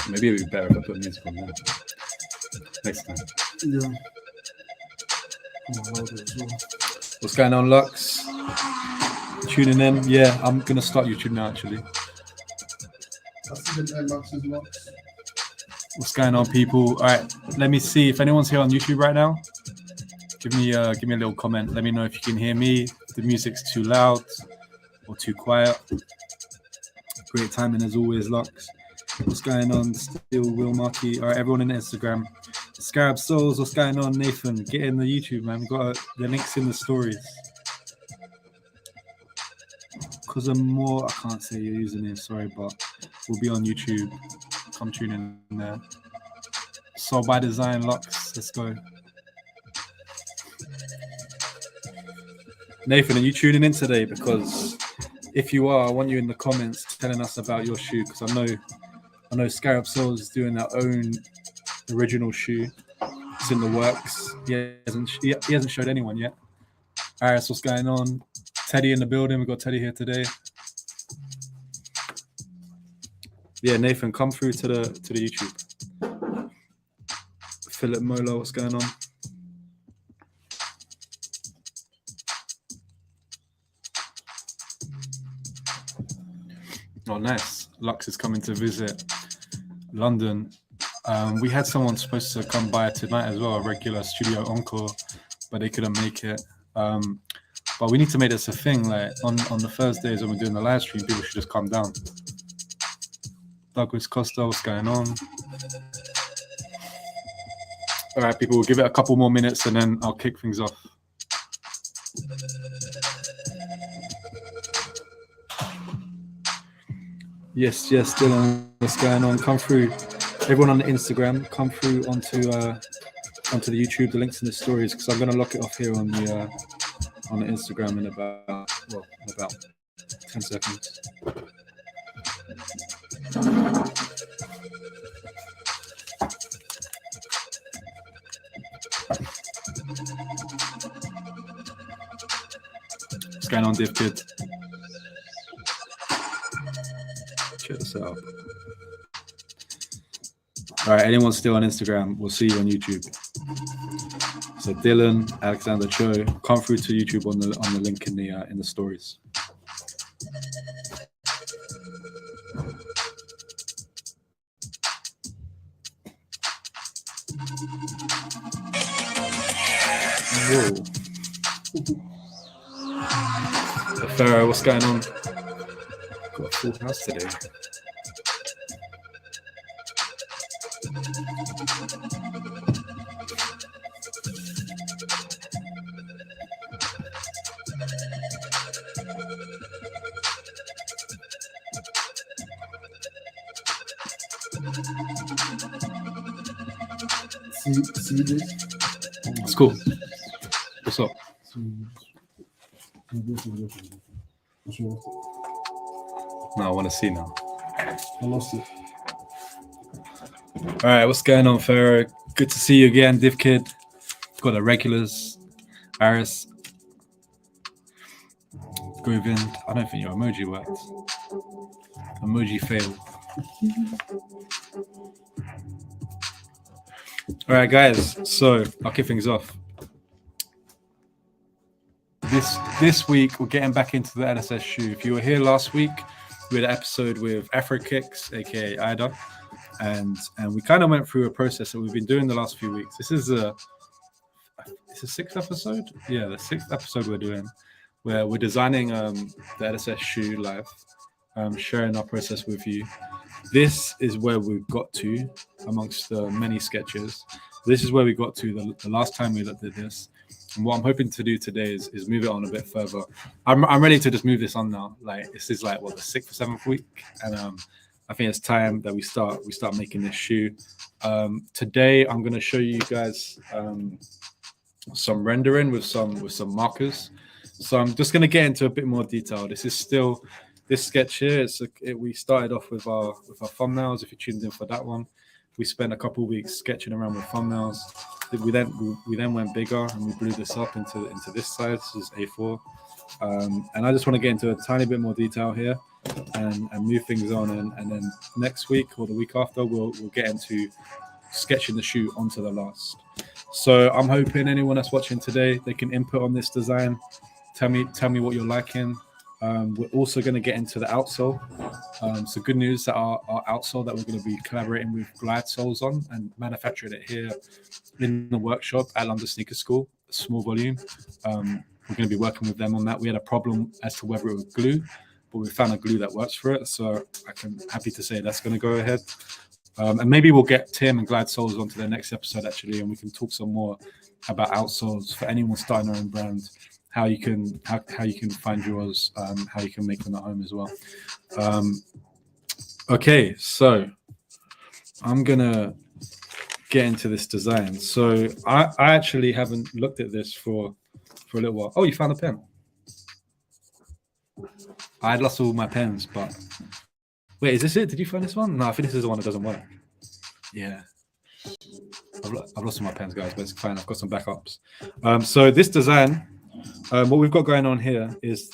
Maybe it'd be better if I put music on there next time. Yeah. What's going on, Lux? Tuning in? Yeah, I'm gonna start YouTube now. Actually. What's going on, people? All right, let me see if anyone's here on YouTube right now. Give me a little comment. Let me know if you can hear me. If the music's too loud or too quiet. Great timing as always, Lux. What's going on? Still Will Markey. All right, everyone in Instagram. Scarab Souls, what's going on? Nathan, get in the YouTube, man. We've got the links in the stories. Because I'm more, I can't say your username, sorry, but we'll be on YouTube. Come tune in there. Soul by Design, Lux, let's go. Nathan, are you tuning in today? Because if you are, I want you in the comments telling us about your shoe, because I know Scarab Souls is doing their own original shoe. It's in the works. He hasn't showed anyone yet. Aris, what's going on? Teddy in the building. We've got Teddy here today. Yeah, Nathan, come through to the YouTube. Philip Mola, what's going on? Oh, nice. Lux is coming to visit London. We had someone supposed to come by tonight as well, a regular studio encore, but they couldn't make it. But we need to make this a thing. Like on the Thursdays when we're doing the live stream, people should just come down. Douglas Costa, what's going on? All right, people, we'll give it a couple more minutes and then I'll kick things off. Yes, Dylan, what's going on? Come through. Everyone on the Instagram, come through onto the YouTube. The links in the stories, because I'm going to lock it off here on the Instagram in about 10 seconds. What's going on, Div Kid? Check this out. All right, anyone still on Instagram, we'll see you on YouTube. So Dylan, Alexander Cho, come through to YouTube on the link in the stories. Whoa. Pharaoh, what's going on? Got a full house today. See this? It's cool. What's up? No, I want to see now. I lost it. All right, what's going on, Pharaoh? Good to see you again, Div Kid. Got the regulars. Aris. Govind. I don't think your emoji worked. Emoji failed. All right, guys. So I'll kick things off. This week we're getting back into the LSS shoe. If you were here last week, we had an episode with Afro Kickz, aka Aida, and we kind of went through a process that we've been doing the last few weeks. This is the sixth episode. Yeah, the sixth episode we're doing, where we're designing the LSS shoe live, sharing our process with you. This is where we've got to amongst the many sketches. This is where we got to the last time we looked at this. And what I'm hoping to do today is move it on a bit further. I'm ready to just move this on now. Like this is like what, the 6th or 7th week, and I think it's time that we start making this shoe. Today I'm going to show you guys some rendering with some markers. So I'm just going to get into a bit more detail. This is still this sketch here. We started off with our thumbnails. If you tuned in for that one, we spent a couple of weeks sketching around with thumbnails. We then went bigger and we blew this up into this size. This is A4. And I just want to get into a tiny bit more detail here and move things on. And then next week or the week after, we'll get into sketching the shoe onto the last. So I'm hoping anyone that's watching today, they can input on this design. Tell me what you're liking. We're also going to get into the outsole. So good news that our outsole that we're going to be collaborating with Glide Soles on and manufacturing it here in the workshop at London Sneaker School, small volume. We're going to be working with them on that. We had a problem as to whether it would glue, but we found a glue that works for it. So I'm happy to say that's going to go ahead. And maybe we'll get Tim and Glide Soles onto the next episode actually, and we can talk some more about outsoles for anyone starting their own brand, how you can find yours, how you can make them at home as well. Okay, so I'm gonna get into this design. So I actually haven't looked at this for a little while. Oh, you found a pen. I had lost all my pens, but wait, is this it? Did you find this one? No, I think this is the one that doesn't work. Yeah. I've lost all my pens, guys, but it's fine. I've got some backups. So this design, what we've got going on here is,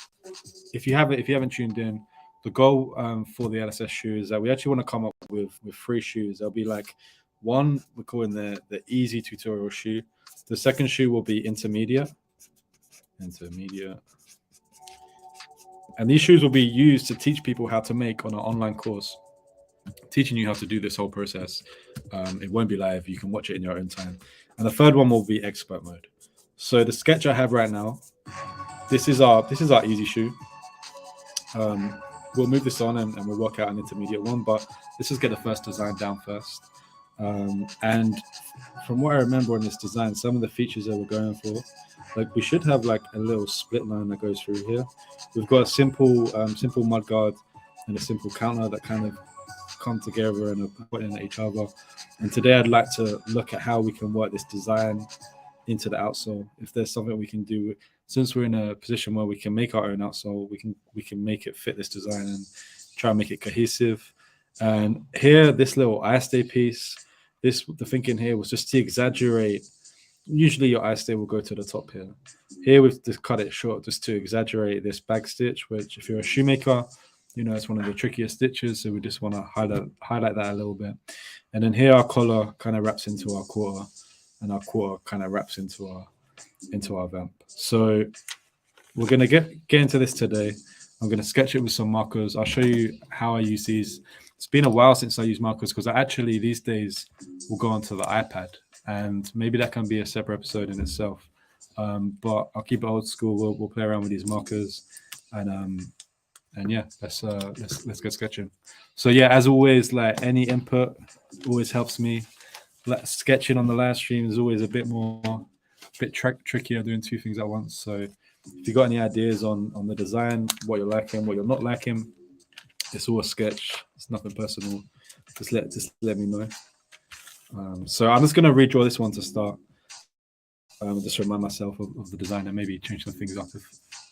if you haven't tuned in, the goal for the LSS shoe is that we actually want to come up with 3 shoes. There'll be like one we're calling the easy tutorial shoe. The second shoe will be intermediate. And these shoes will be used to teach people how to make on our online course, teaching you how to do this whole process. It won't be live. You can watch it in your own time. And the third one will be expert mode. So the sketch I have right now, this is our easy shoe. We'll move this on and we'll work out an intermediate one, but let's just get the first design down first. And from what I remember on this design, some of the features that we're going for, like we should have like a little split line that goes through here. We've got a simple mudguard and a simple counter that kind of come together and are put in each other. And today I'd like to look at how we can work this design into the outsole. If there's something we can do, since we're in a position where we can make our own outsole, we can make it fit this design and try and make it cohesive. And here, this little eye stay piece, the thinking here was just to exaggerate. Usually your eye stay will go to the top here. Here we've just cut it short just to exaggerate this bag stitch, which if you're a shoemaker, you know it's one of the trickiest stitches. So we just want to highlight that a little bit. And then here our collar kind of wraps into our quarter, and our quarter kind of wraps into our vamp. So we're gonna get into this today. I'm gonna sketch it with some markers. I'll show you how I use these. It's been a while since I use markers because I actually these days will go onto the iPad, and maybe that can be a separate episode in itself. But I'll keep it old school. We'll play around with these markers, and yeah, let's get sketching. So yeah, as always, like any input always helps me. Like, sketching on the live stream is always a bit trickier doing 2 things at once. So if you got any ideas on the design, what you're liking, what you're not liking, it's all a sketch. It's nothing personal. Just let me know. So I'm just gonna redraw this one to start. Just remind myself of the design and maybe change some things up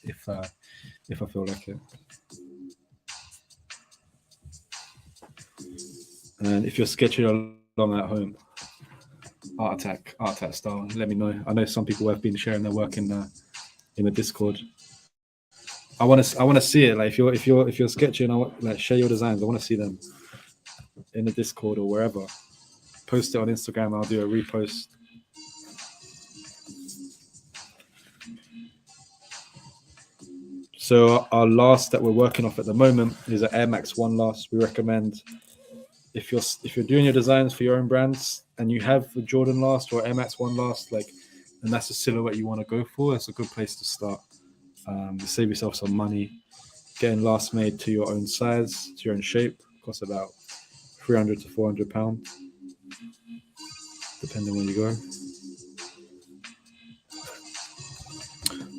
if I feel like it. And if you're sketching along at home, art attack style, let me know. I know some people have been sharing their work in the Discord. I want to see it. Like if you're sketching, like share your designs. I want to see them in the Discord or wherever. Post it on Instagram. I'll do a repost. So our last that we're working off at the moment is an Air Max 1 last. We recommend if you're doing your designs for your own brands and you have the Jordan last or Air Max 1 last, like, and that's the silhouette you want to go for, it's a good place to start. To save yourself some money. Getting last made to your own size, to your own shape, costs about £300 to £400, depending where you go.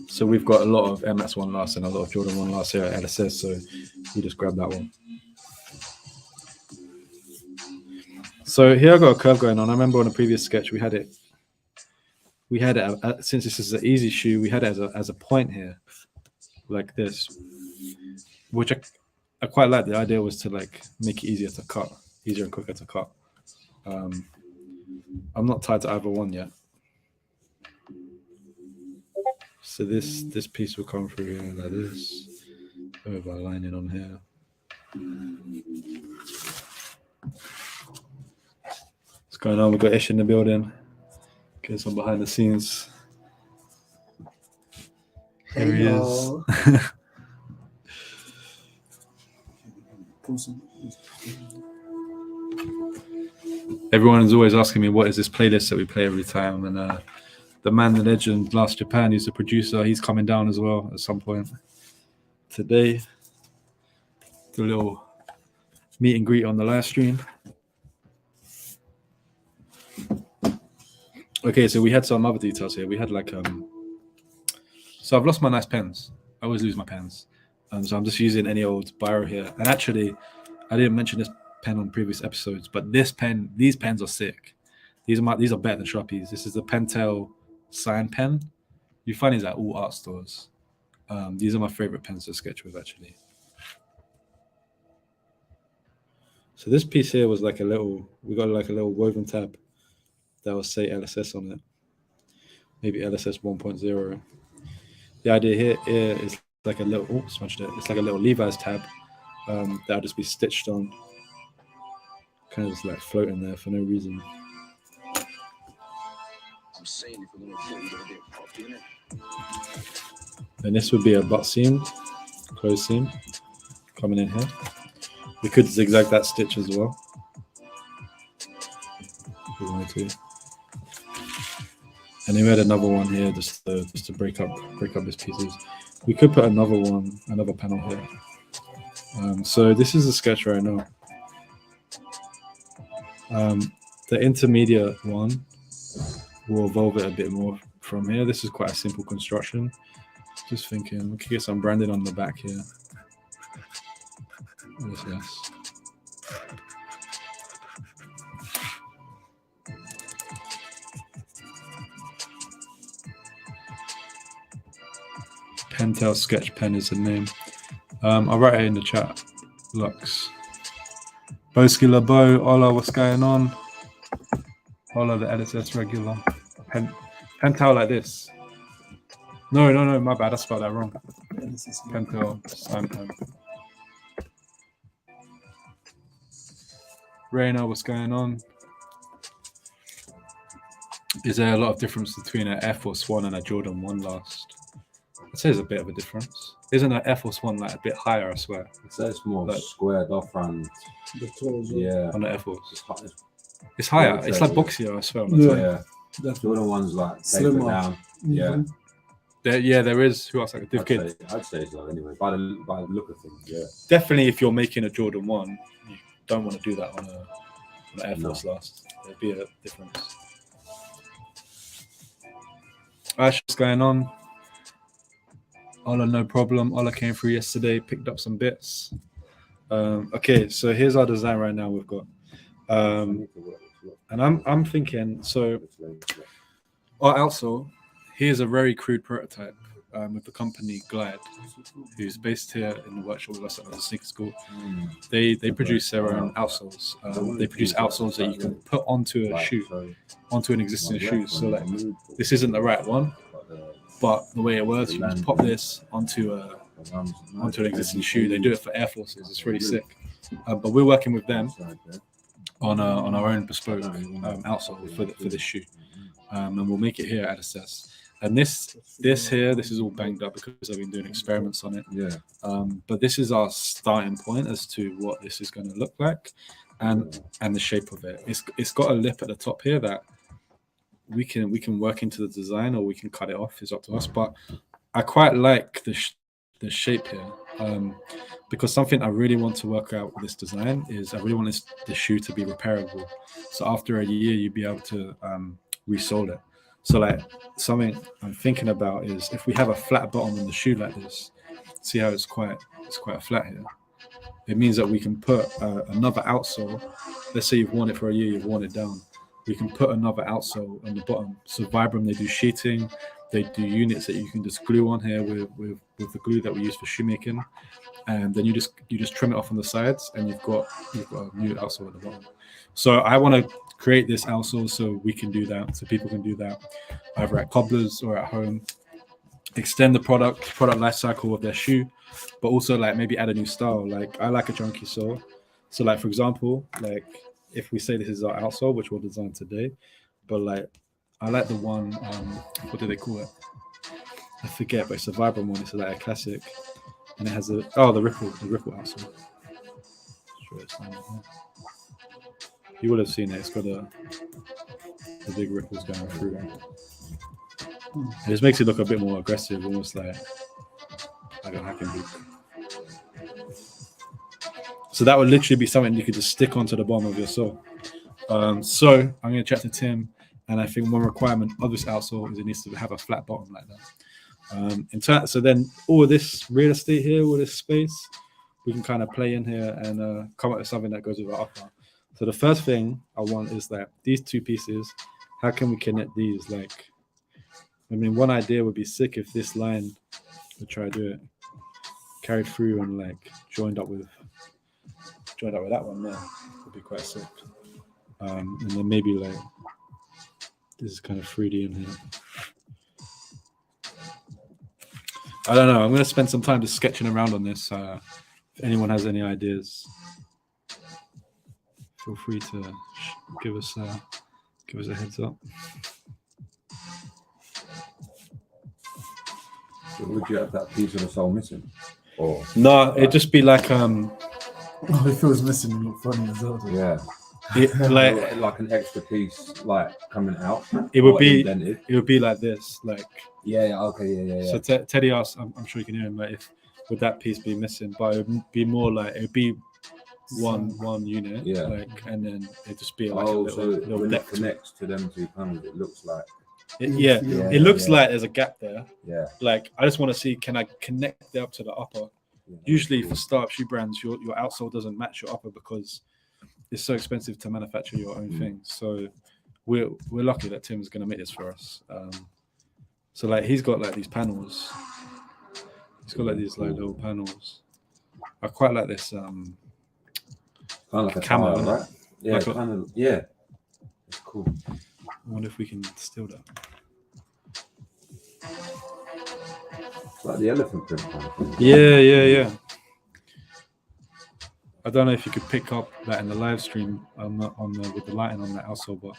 So we've got a lot of Air Max 1 last and a lot of Jordan 1 last here at LSS, so we just grabbed that one. So here I got a curve going on. I remember on a previous sketch we had it since this is an easy shoe, we had it as a point here, like this, which I quite like. The idea was to like make it easier and quicker to cut. I'm not tied to either one yet. So this piece will come through here like this, with our lining on here. What's going on? We've got Ish in the building. Get some behind the scenes. Here he is. Everyone is always asking me what is this playlist that we play every time, and the man, the legend, Last Japan, who's the producer, he's coming down as well at some point today. Do a little meet and greet on the live stream. Okay, so we had some other details here. We had like so I've lost my nice pens. I always lose my pens, so I'm just using any old biro here. And actually, I didn't mention this pen on previous episodes, but these pens are sick. These are better than Sharpies. This is the Pentel Sign pen. You find these at all art stores. These are my favorite pens to sketch with, actually. So this piece here was like we got like a little woven tab that will say LSS on it. Maybe LSS 1.0. The idea here is like a little, smudged it. It's like a little Levi's tab that'll just be stitched on. Kind of just like floating there for no reason. And this would be a butt seam, closed seam, coming in here. We could zigzag that stitch as well, if we wanted to. And then we had another one here just to break up these pieces. We could put another panel here. So this is a sketch right now. The intermediate one will evolve it a bit more from here. This is quite a simple construction. Just thinking we could get some branding on the back here. LSS. Pentel Sketch Pen is the name. I'll write it in the chat. Lux. Boski Labo, hola, what's going on? Hola, the LSS regular. Pentel like this. No, my bad, I spelled that wrong. Pentel Sign Pen. Reina, what's going on? Is there a lot of difference between an Air Force One and a Jordan 1 last? I'd say there's a bit of a difference. Isn't an Air Force One like a bit higher, I swear? I'd say it's more like, squared off and yeah. On the Air Force. It's higher. It's like boxier, I swear. Yeah. Jordan one's like tapered down. Yeah. There is. Who else? Like a div kid. I'd say so anyway. By the look of things, yeah. Definitely, if you're making a Jordan 1, you don't want to do that on an Air Force last. There'd be a difference. Ash, what's going on? Ola, no problem. Ola came through yesterday, picked up some bits. Okay, so here's our design right now. We've got, and I'm thinking. So our outsole. Here's a very crude prototype with the company Glide, who's based here in the workshop with us at the sneaker school. They produce their own outsoles. They produce outsoles that you can put onto a shoe, onto an existing shoe. So like, this isn't the right one, but the way it works, you just pop this onto an existing shoe. They do it for Air Forces. It's really sick. But we're working with them on our own bespoke outsole for this shoe, and we'll make it here at LSS. And this is all banged up because I've been doing experiments on it. Yeah. But this is our starting point as to what this is going to look like, and the shape of it. It's got a lip at the top here that we can work into the design, or we can cut it off. It's up to us. But I quite like the shape here, because something I really want to work out with this design is I really want the shoe to be repairable. So after a year, you'd be able to resole it. So like, something I'm thinking about is if we have a flat bottom on the shoe like this, see how it's quite flat here. It means that we can put another outsole. Let's say you've worn it for a year, you've worn it down. We can put another outsole on the bottom. So Vibram, they do sheeting, they do units that you can just glue on here with the glue that we use for shoemaking, and then you just trim it off on the sides, and you've got a new outsole at the bottom. So I want to create this outsole so we can do that, so people can do that either at cobblers or at home. extend the product life cycle of their shoe, but also like maybe add a new style. Like I like a chunky sole, so like for example, like if we say this is our outsole, which we'll design today, but like I like the one, what do they call it? I forget, but it's a Vibram one. It's like a classic, and it has the ripple outsole. Sure, it's not here. You would have seen it. It's got the big ripples going through it. It just makes it look a bit more aggressive, almost like a hacking boot. So that would literally be something you could just stick onto the bottom of your sole. So I'm going to chat to Tim, and I think one requirement of this outsole is it needs to have a flat bottom like that. So then all of this real estate here, all this space, we can kind of play in here and come up with something that goes with our upper. So the first thing I want is that these two pieces, how can we connect these? Like, I mean, one idea would be sick if this line, we'll try to do it, carried through and like joined up with that one there. Would be quite sick. And then maybe like this is kind of 3D in here. I don't know. I'm going to spend some time just sketching around on this. If anyone has any ideas, feel free to give us a heads up. So would you have that piece of the sole missing? Or no, it'd just be like If it was missing, it looked funny as well. yeah, like an extra piece, like coming out. It would or be indented. it would be like this, like Yeah. Okay. Yeah. So Teddy asked, I'm sure you can hear him, like if would that piece be missing, but it would be more like it would be one unit, Yeah. like, and then it'd just be like a so little when it deck. connects to them two panels, it looks like It looks like there's a gap there. yeah. Like I just want to see, can I connect it up to the upper? Yeah, Usually cool. for startup shoe brands, your outsole doesn't match your upper because it's so expensive to manufacture your own thing. So we're lucky that Tim's going to make this for us. So like he's got like these panels. He's got like these like little panels. I quite like this kind of like a camo, tile, right? Yeah, like kind of. Yeah, it's cool. I wonder if we can steal that. It's like the elephant print kind of thing. Yeah. I don't know if you could pick up that in the live stream with the lighting on that outsole, but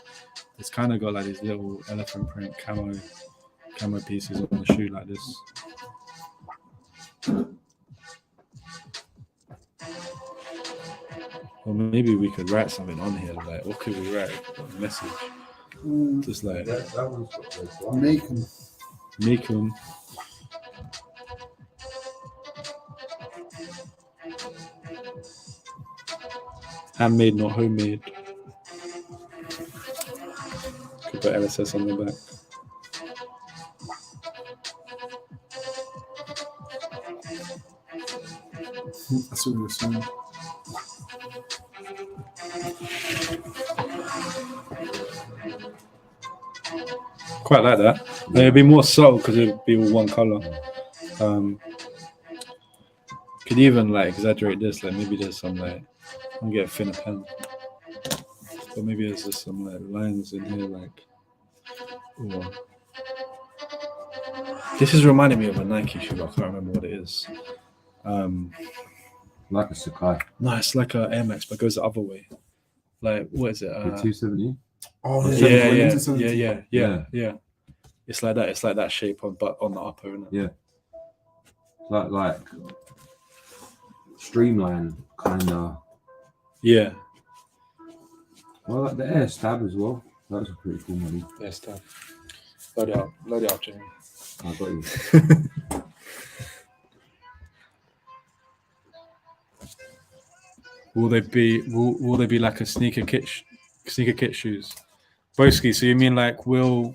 it's kind of got like these little elephant print camo pieces on the shoe like this. Or maybe we could write something on here, like what could we write? A message, just like That one's got those lines. Make them. Handmade, not homemade. Could put LSS on the back. That's what we were saying. Quite like that. Yeah. It'd be more subtle because it'd be all one color. Could even like exaggerate this, like maybe there's some like I'll get a thinner pen, but maybe there's just some like lines in here, like. Ooh. This is reminding me of a Nike shoe. I can't remember what it is. Like a Sakai. No, it's like a Air Max, but it goes the other way. Like what is it? The 270. Oh Yeah. It's like that. It's like that shape on the upper, isn't it? Yeah. Like streamline kind of. Yeah. Well, like the air stab as well. That's a pretty cool model. Air stab. Load it up, Jamie. I got you. Will they be like a sneaker kit shoes? Broski, so you mean like will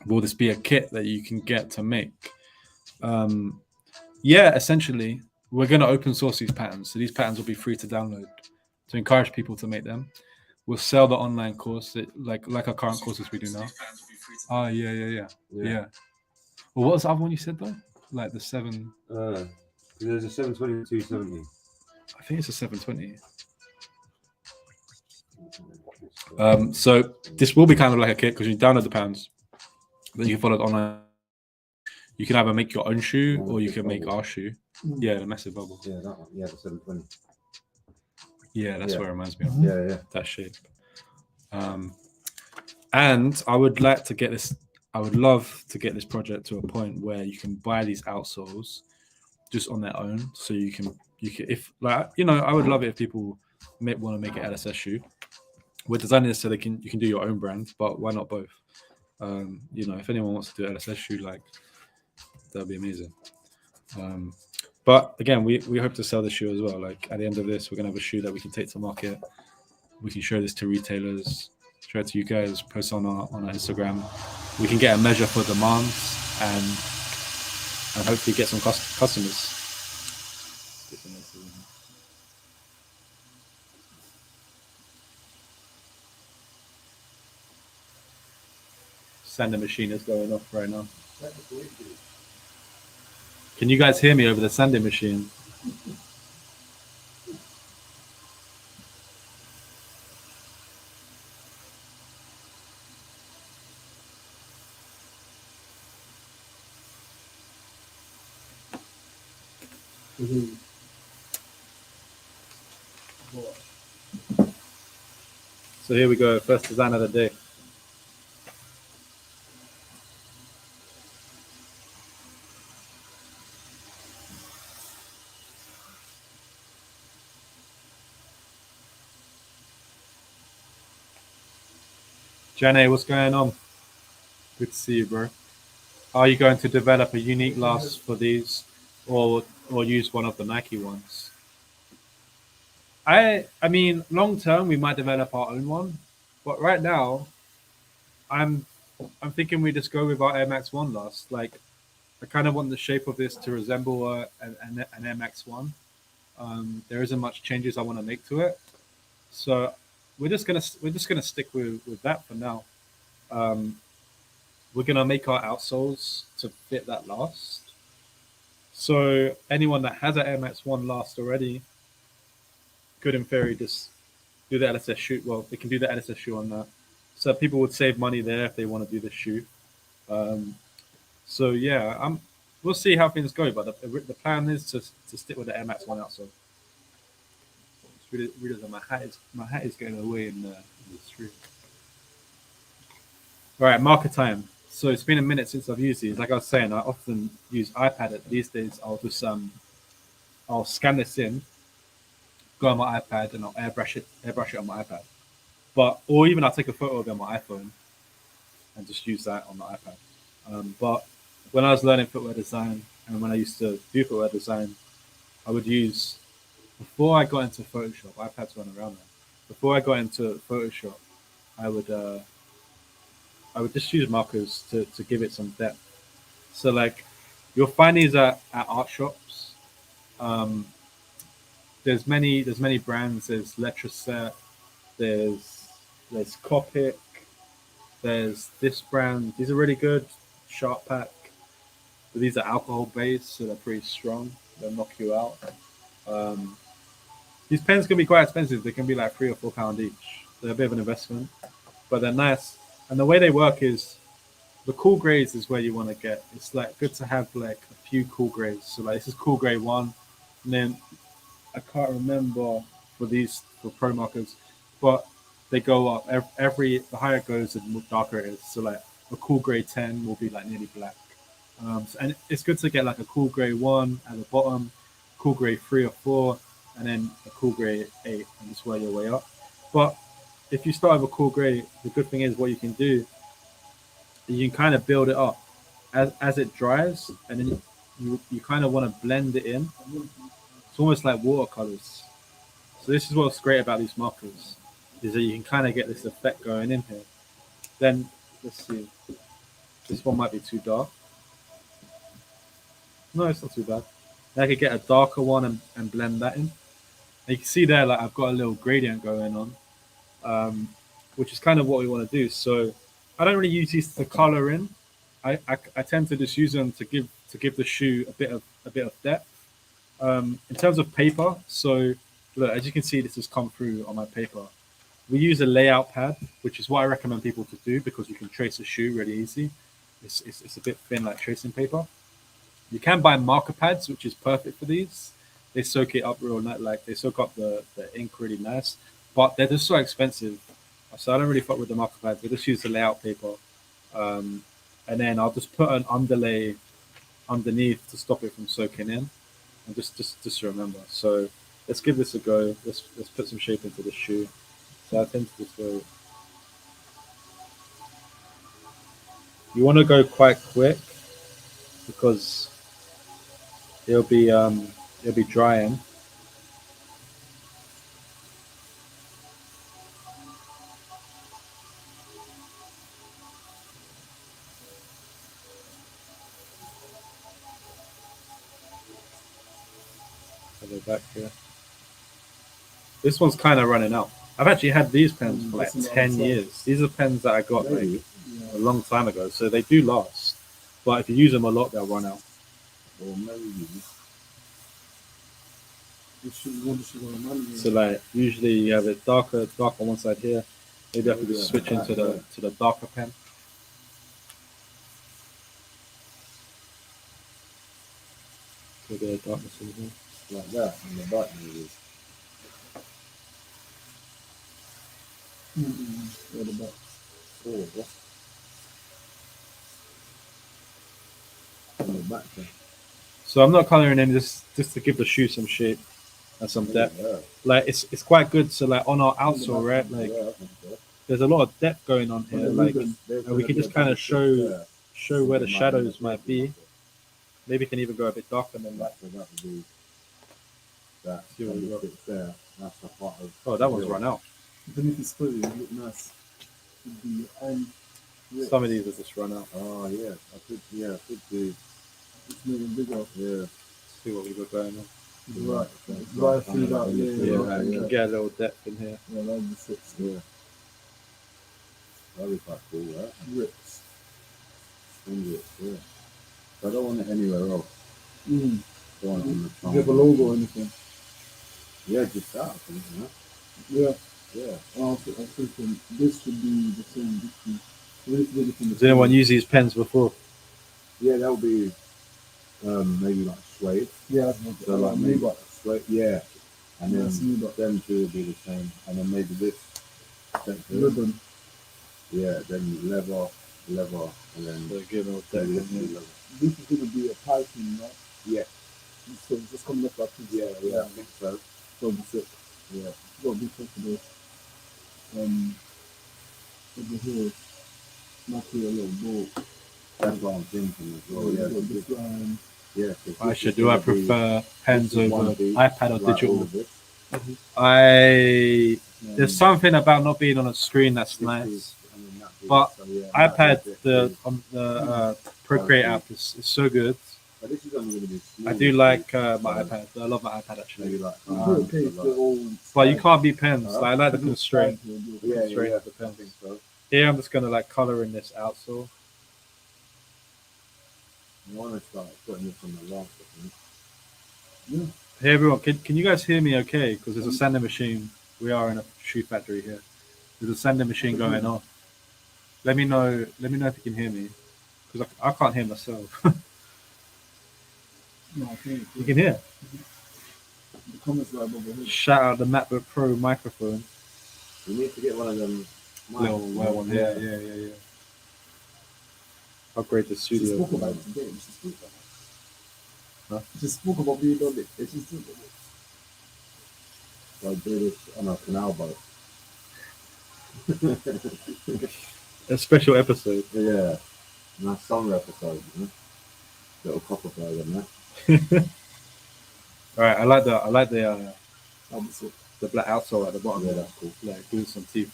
this be a kit that you can get to make? Yeah, essentially we're going to open source these patterns, so these patterns will be free to download to encourage people to make them. We'll sell the online course, like our current courses we do now. Oh yeah. Well, what was the other one you said though? Like the 7. There's a 720 270. I think it's a 720. So this will be kind of like a kit because you download the patterns, then you can follow it online. You can either make your own shoe Oh, or you big can make bubble. our shoe. Yeah, the massive bubble. Yeah, that one. Yeah, the 720. Yeah, that's Yeah. what it reminds me of. Mhm. Yeah, yeah. That shape. And I would like to get this. I would love to get this project to a point where you can buy these outsoles just on their own. So you can if like I would love it if people want to make an LSS shoe. We're designing this so you can do your own brand, but why not both? If anyone wants to do LSS shoe, like that'd be amazing. But again, we hope to sell the shoe as well. Like at the end of this, we're gonna have a shoe that we can take to market. We can show this to retailers, show it to you guys, post on our Instagram. We can get a measure for demands and hopefully get some customers. Sander machine is going off right now. Can you guys hear me over the sanding machine? So here we go, first design of the day. Jenny, what's going on? Good to see you, bro. Are you going to develop a unique last for these, or use one of the Nike ones? I mean, long term we might develop our own one, but right now, I'm thinking we just go with our Air Max One last. Like, I kind of want the shape of this to resemble an Air Max One. There isn't much changes I want to make to it, so we're just gonna stick with that for now. We're gonna make our outsoles to fit that last. So anyone that has an Air Max One last already could, in theory, just do the LSS shoe. Well, they can do the LSS shoe on that. So people would save money there if they want to do the shoe. So yeah, we'll see how things go. But the plan is to stick with the Air Max One outsole. Realize my hat is getting away in the street. All right, marker time. So it's been a minute since I've used these. Like I was saying, I often use iPad. These days, I'll just I'll scan this in, go on my iPad, and I'll airbrush it on my iPad. Or even I'll take a photo of it on my iPhone and just use that on the iPad. But when I was learning footwear design and when I used to do footwear design, I would use, before I got into Photoshop, iPads weren't around then. Before I got into Photoshop, I would just use markers to give it some depth. So like, you'll find these at art shops. There's many brands. There's Letraset, there's Copic, there's this brand. These are really good. Sharp Pack. But these are alcohol based, so they're pretty strong. They'll knock you out. These pens can be quite expensive. They can be like £3 or £4 each. They're a bit of an investment, but they're nice. And the way they work is, the cool grades is where you want to get. It's like good to have like a few cool grades. So like this is cool grade 1, and then I can't remember for pro markers, but they go up. The higher it goes, the more darker it is. So like a cool grade 10 will be like nearly black. And it's good to get like a cool grade 1 at the bottom, cool grade 3 or 4, and then a cool grade 8, and just work your way up. But if you start with a cool grade, the good thing is what you can do, you can kind of build it up as it dries, and then you kind of want to blend it in. It's almost like watercolors. So this is what's great about these markers, is that you can kind of get this effect going in here. Then let's see, this one might be too dark. No, it's not too bad. I could get a darker one and blend that in. And you can see there, like I've got a little gradient going on, which is kind of what we want to do. So I don't really use these to color in. I tend to just use them to give the shoe a bit of depth. In terms of paper, so look, as you can see, this has come through on my paper. We use a layout pad, which is what I recommend people to do because you can trace a shoe really easy. It's a bit thin, like tracing paper. You can buy marker pads, which is perfect for these. They soak it up real nice, like they soak up the ink really nice, but they're just so expensive. So I don't really fuck with the marker pads. I just use the layout paper, and then I'll just put an underlay underneath to stop it from soaking in, and just remember. So let's give this a go. Let's put some shape into the shoe. So I tend to just go. You want to go quite quick because it'll be drying. I'll go back here. This one's kind of running out. I've actually had these pens for like 10 years. These are pens that I got like a long time ago, so they do last. But if you use them a lot, they'll run out. Or maybe. So like usually you have it darker on one side here. Maybe I could just switch into the darker pen. So a bit of darkness in here. Like that, and the button is. What about? Oh, what? On the back there. So I'm not coloring in just to give the shoe some shape and some depth. Yeah. Like it's quite good. So like on our outsole, right? Like there's a lot of depth going on here. Like and we can just kind of show where the shadows might be. Maybe can even go a bit darker than that. So that would be that. See what we got. There. That's the part of. Oh, that one's run out. Even if it's split, it look nice. Some of these have just run out. Oh yeah, I could do. It's moving bigger. Yeah. See what we got going on. Right. Right through that. Yeah, you can get a little depth in here. Yeah, that'd be sick. Yeah. That'd be quite cool, right? Rips. Rips, yeah. I don't want it anywhere else. Mm. Don't want it on the Do you have a logo or anything? Yeah, just that, I think, you know? Yeah. Yeah. I was thinking this should be the same. Has anyone used these pens before? Yeah, that would be maybe like suede. Yeah, So like maybe suede, yeah. And then Nuba. them two would be the same. And then maybe this Ribbon. Yeah, then leather, and then So give them a maybe depth in this here. leather. This is gonna be a piping, right? Yeah. So it's just coming up like this. Yeah, I think so. That'll be sick. Yeah. Got to be comfortable. Over here, might be a little bolt. That's what I'm thinking as well. Yeah. This line. Yeah. Actually, do I prefer pens over iPad or like digital? all of it. There's something about not being on a screen that's nice. But iPad, the Procreate app is so good. But this is only going to be small. I do like my iPad. I love my iPad actually. Maybe like. But you can't be pens. Like, I like the constraint. Yeah, Constraint of the I pen. think so. Here I'm just gonna like color in this outsole. I want to start putting this on the last one. Yeah. Hey everyone, can you guys hear me okay? Because there's a sanding machine. We are in a shoe factory here. There's a sanding machine going on. Let me know if you can hear me. Because I can't hear myself. No, I think You can hear. the comments right above the head. Shout out the MacBook Pro microphone. We need to get one of them. Little wear one. Yeah. Upgrade the She studio. spoke about it today. She spoke about it. Huh? She spoke about being on it. She spoke about it. So I do this on a canal boat. A special episode. Yeah. Nice summer episode, you know? Little copper bird in there. All right, I like the That'll be sick. the black outsole at the bottom. Yeah, There. that's cool. Like giving some teeth.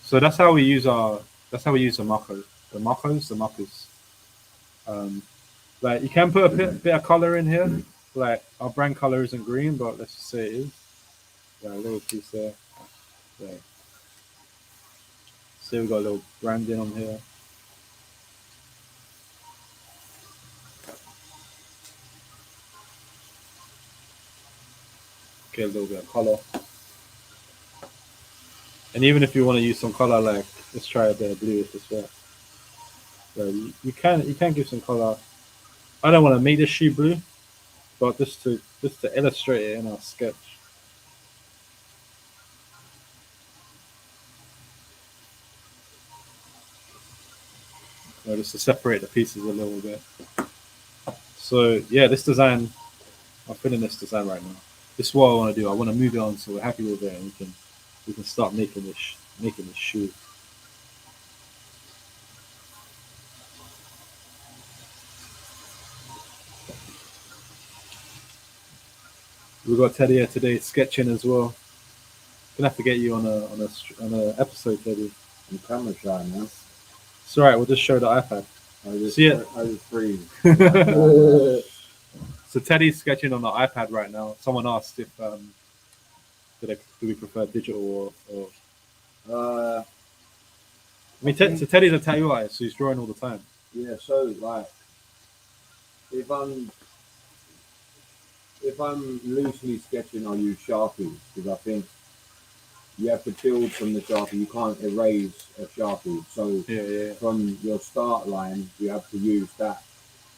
So that's how we use the markers. Like you can put a bit of color in here. Like our brand color isn't green, but let's just say it is. Yeah, a little piece there. Like, see, we got a little branding on here. Get a little bit of color. And even if you want to use some color, like let's try a bit of blue if this works. So you can give some color. I don't want to make this shoe blue, but just to illustrate it in our sketch. Just to separate the pieces a little bit. So yeah, this design, I'm feeling this design right now. This is what I want to do. I want to move it on so we're happy with it, and we can start making this shoe. We got Teddy here today sketching as well. Gonna have to get you on a episode, Teddy. I'm camera shy, man. It's alright. We'll just show the iPad. I just freeze. So Teddy's sketching on the iPad right now. Someone asked if do we prefer digital or I mean, so Teddy's a tattoo artist, so he's drawing all the time. Yeah, so like if I'm loosely sketching, I'll use Sharpies because I think you have to build from the Sharpie. You can't erase a Sharpie. So from your start line, you have to use that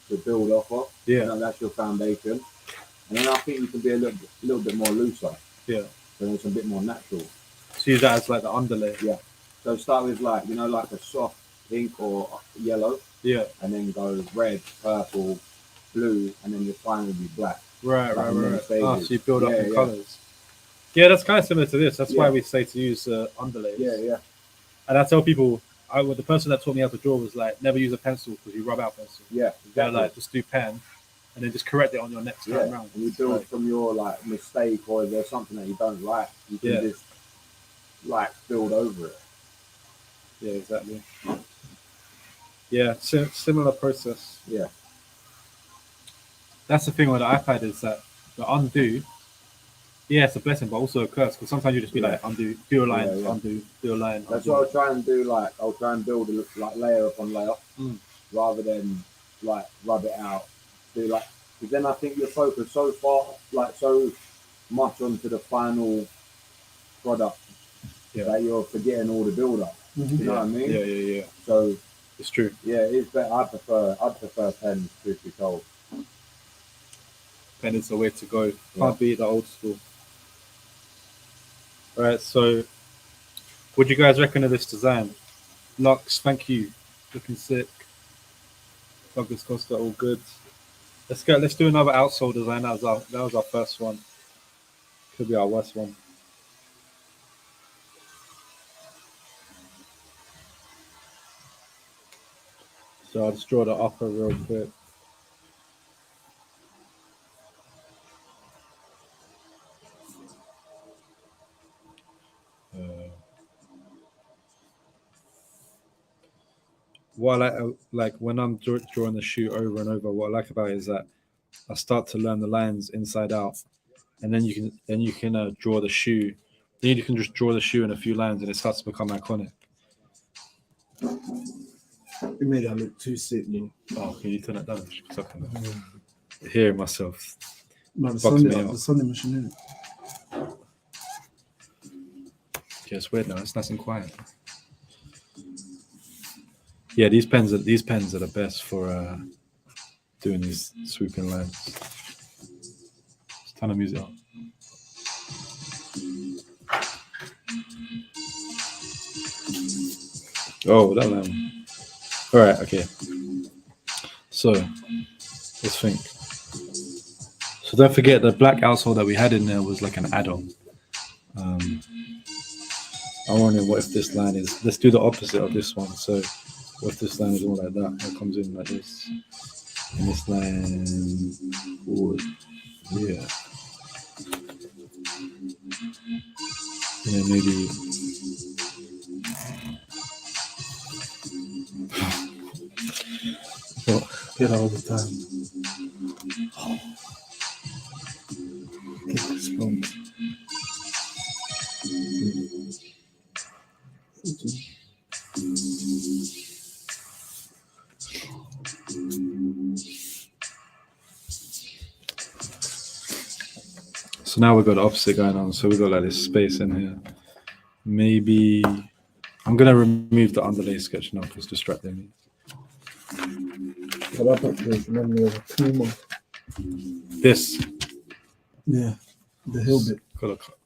to build off of. Yeah. You know, that's your foundation. And then I think you can be a little bit more looser. Yeah. So it's a bit more natural. So use that as like the underlay. Yeah. So start with like, like a soft pink or yellow. Yeah. And then go red, purple, blue, and then your final will be black. Right. So you build up in colours. Yeah, that's kind of similar to this. That's why we say to use underlays. Yeah. And I tell people, the person that taught me how to draw was like, never use a pencil because you rub out pencil. Yeah, exactly. Like, just do pen, and then just correct it on your next time round. And you build from your like mistake, or if there's something that you don't like, you can just like build over it. Yeah, exactly. Yeah, similar process. Yeah. That's the thing with the iPad is that the undo. Yeah, it's a blessing, but also a curse because sometimes you just be like undo, do a line, undo, do a line. That's what I'll try and do. Like I'll try and build like layer upon layer, rather than like rub it out. Do like because then I think you're focused so much onto the final product that you're forgetting all the build up. You know what I mean? Yeah. So it's true. Yeah, it's better. I'd prefer pens, truth be told. Pen is the way to go. Can't beat the old school. All right, so what do you guys reckon of this design? Lux, thank you. Looking sick. Douglas Costa, all good. Let's do another outsole design. That was our first one. Could be our worst one. So I'll just draw the upper real quick. What I like when I'm drawing the shoe over and over, what I like about it is that I start to learn the lines inside out, and then you can draw the shoe. Then you can just draw the shoe in a few lines, and it starts to become iconic. You made that look too sick, man. Oh, can you turn it down? Hearing myself. No, the Sunday machine. Yeah, it's weird now. It's nice and quiet. Yeah, these pens are the best for doing these swooping lines. Just turn the music up. Oh, that line. All right, okay. So let's think. So don't forget the black outsole that we had in there was like an add-on. I wonder what if this line is. Let's do the opposite of this one. So what if this line is all like that? It comes in like this. And this line forward. Yeah. Yeah, maybe. Well, get all the time. Get this phone. So now we've got the opposite going on. So we've got like this space in here. Maybe I'm gonna remove the underlay sketch now because it's distracting me. But I thought there's a Puma. This. Yeah, the hill bit.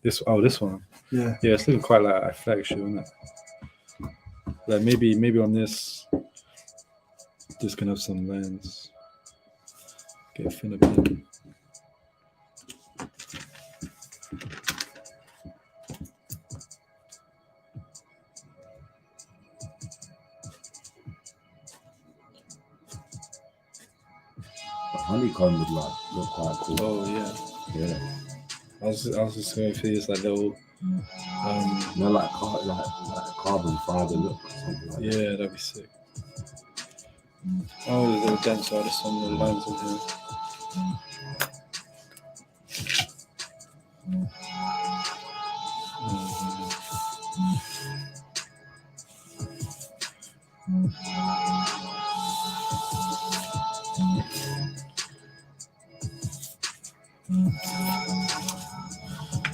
This one. Yeah. Yeah, it's looking quite like a flag shoe, isn't it? Like maybe on this can have some lens. Get a fin a bit. Honeycomb would look quite cool. Oh yeah. Yeah. I was just going for these like little like a carbon fiber look or something like that. Yeah, that'd be sick. Oh, there's little dents out of some of the lines in here.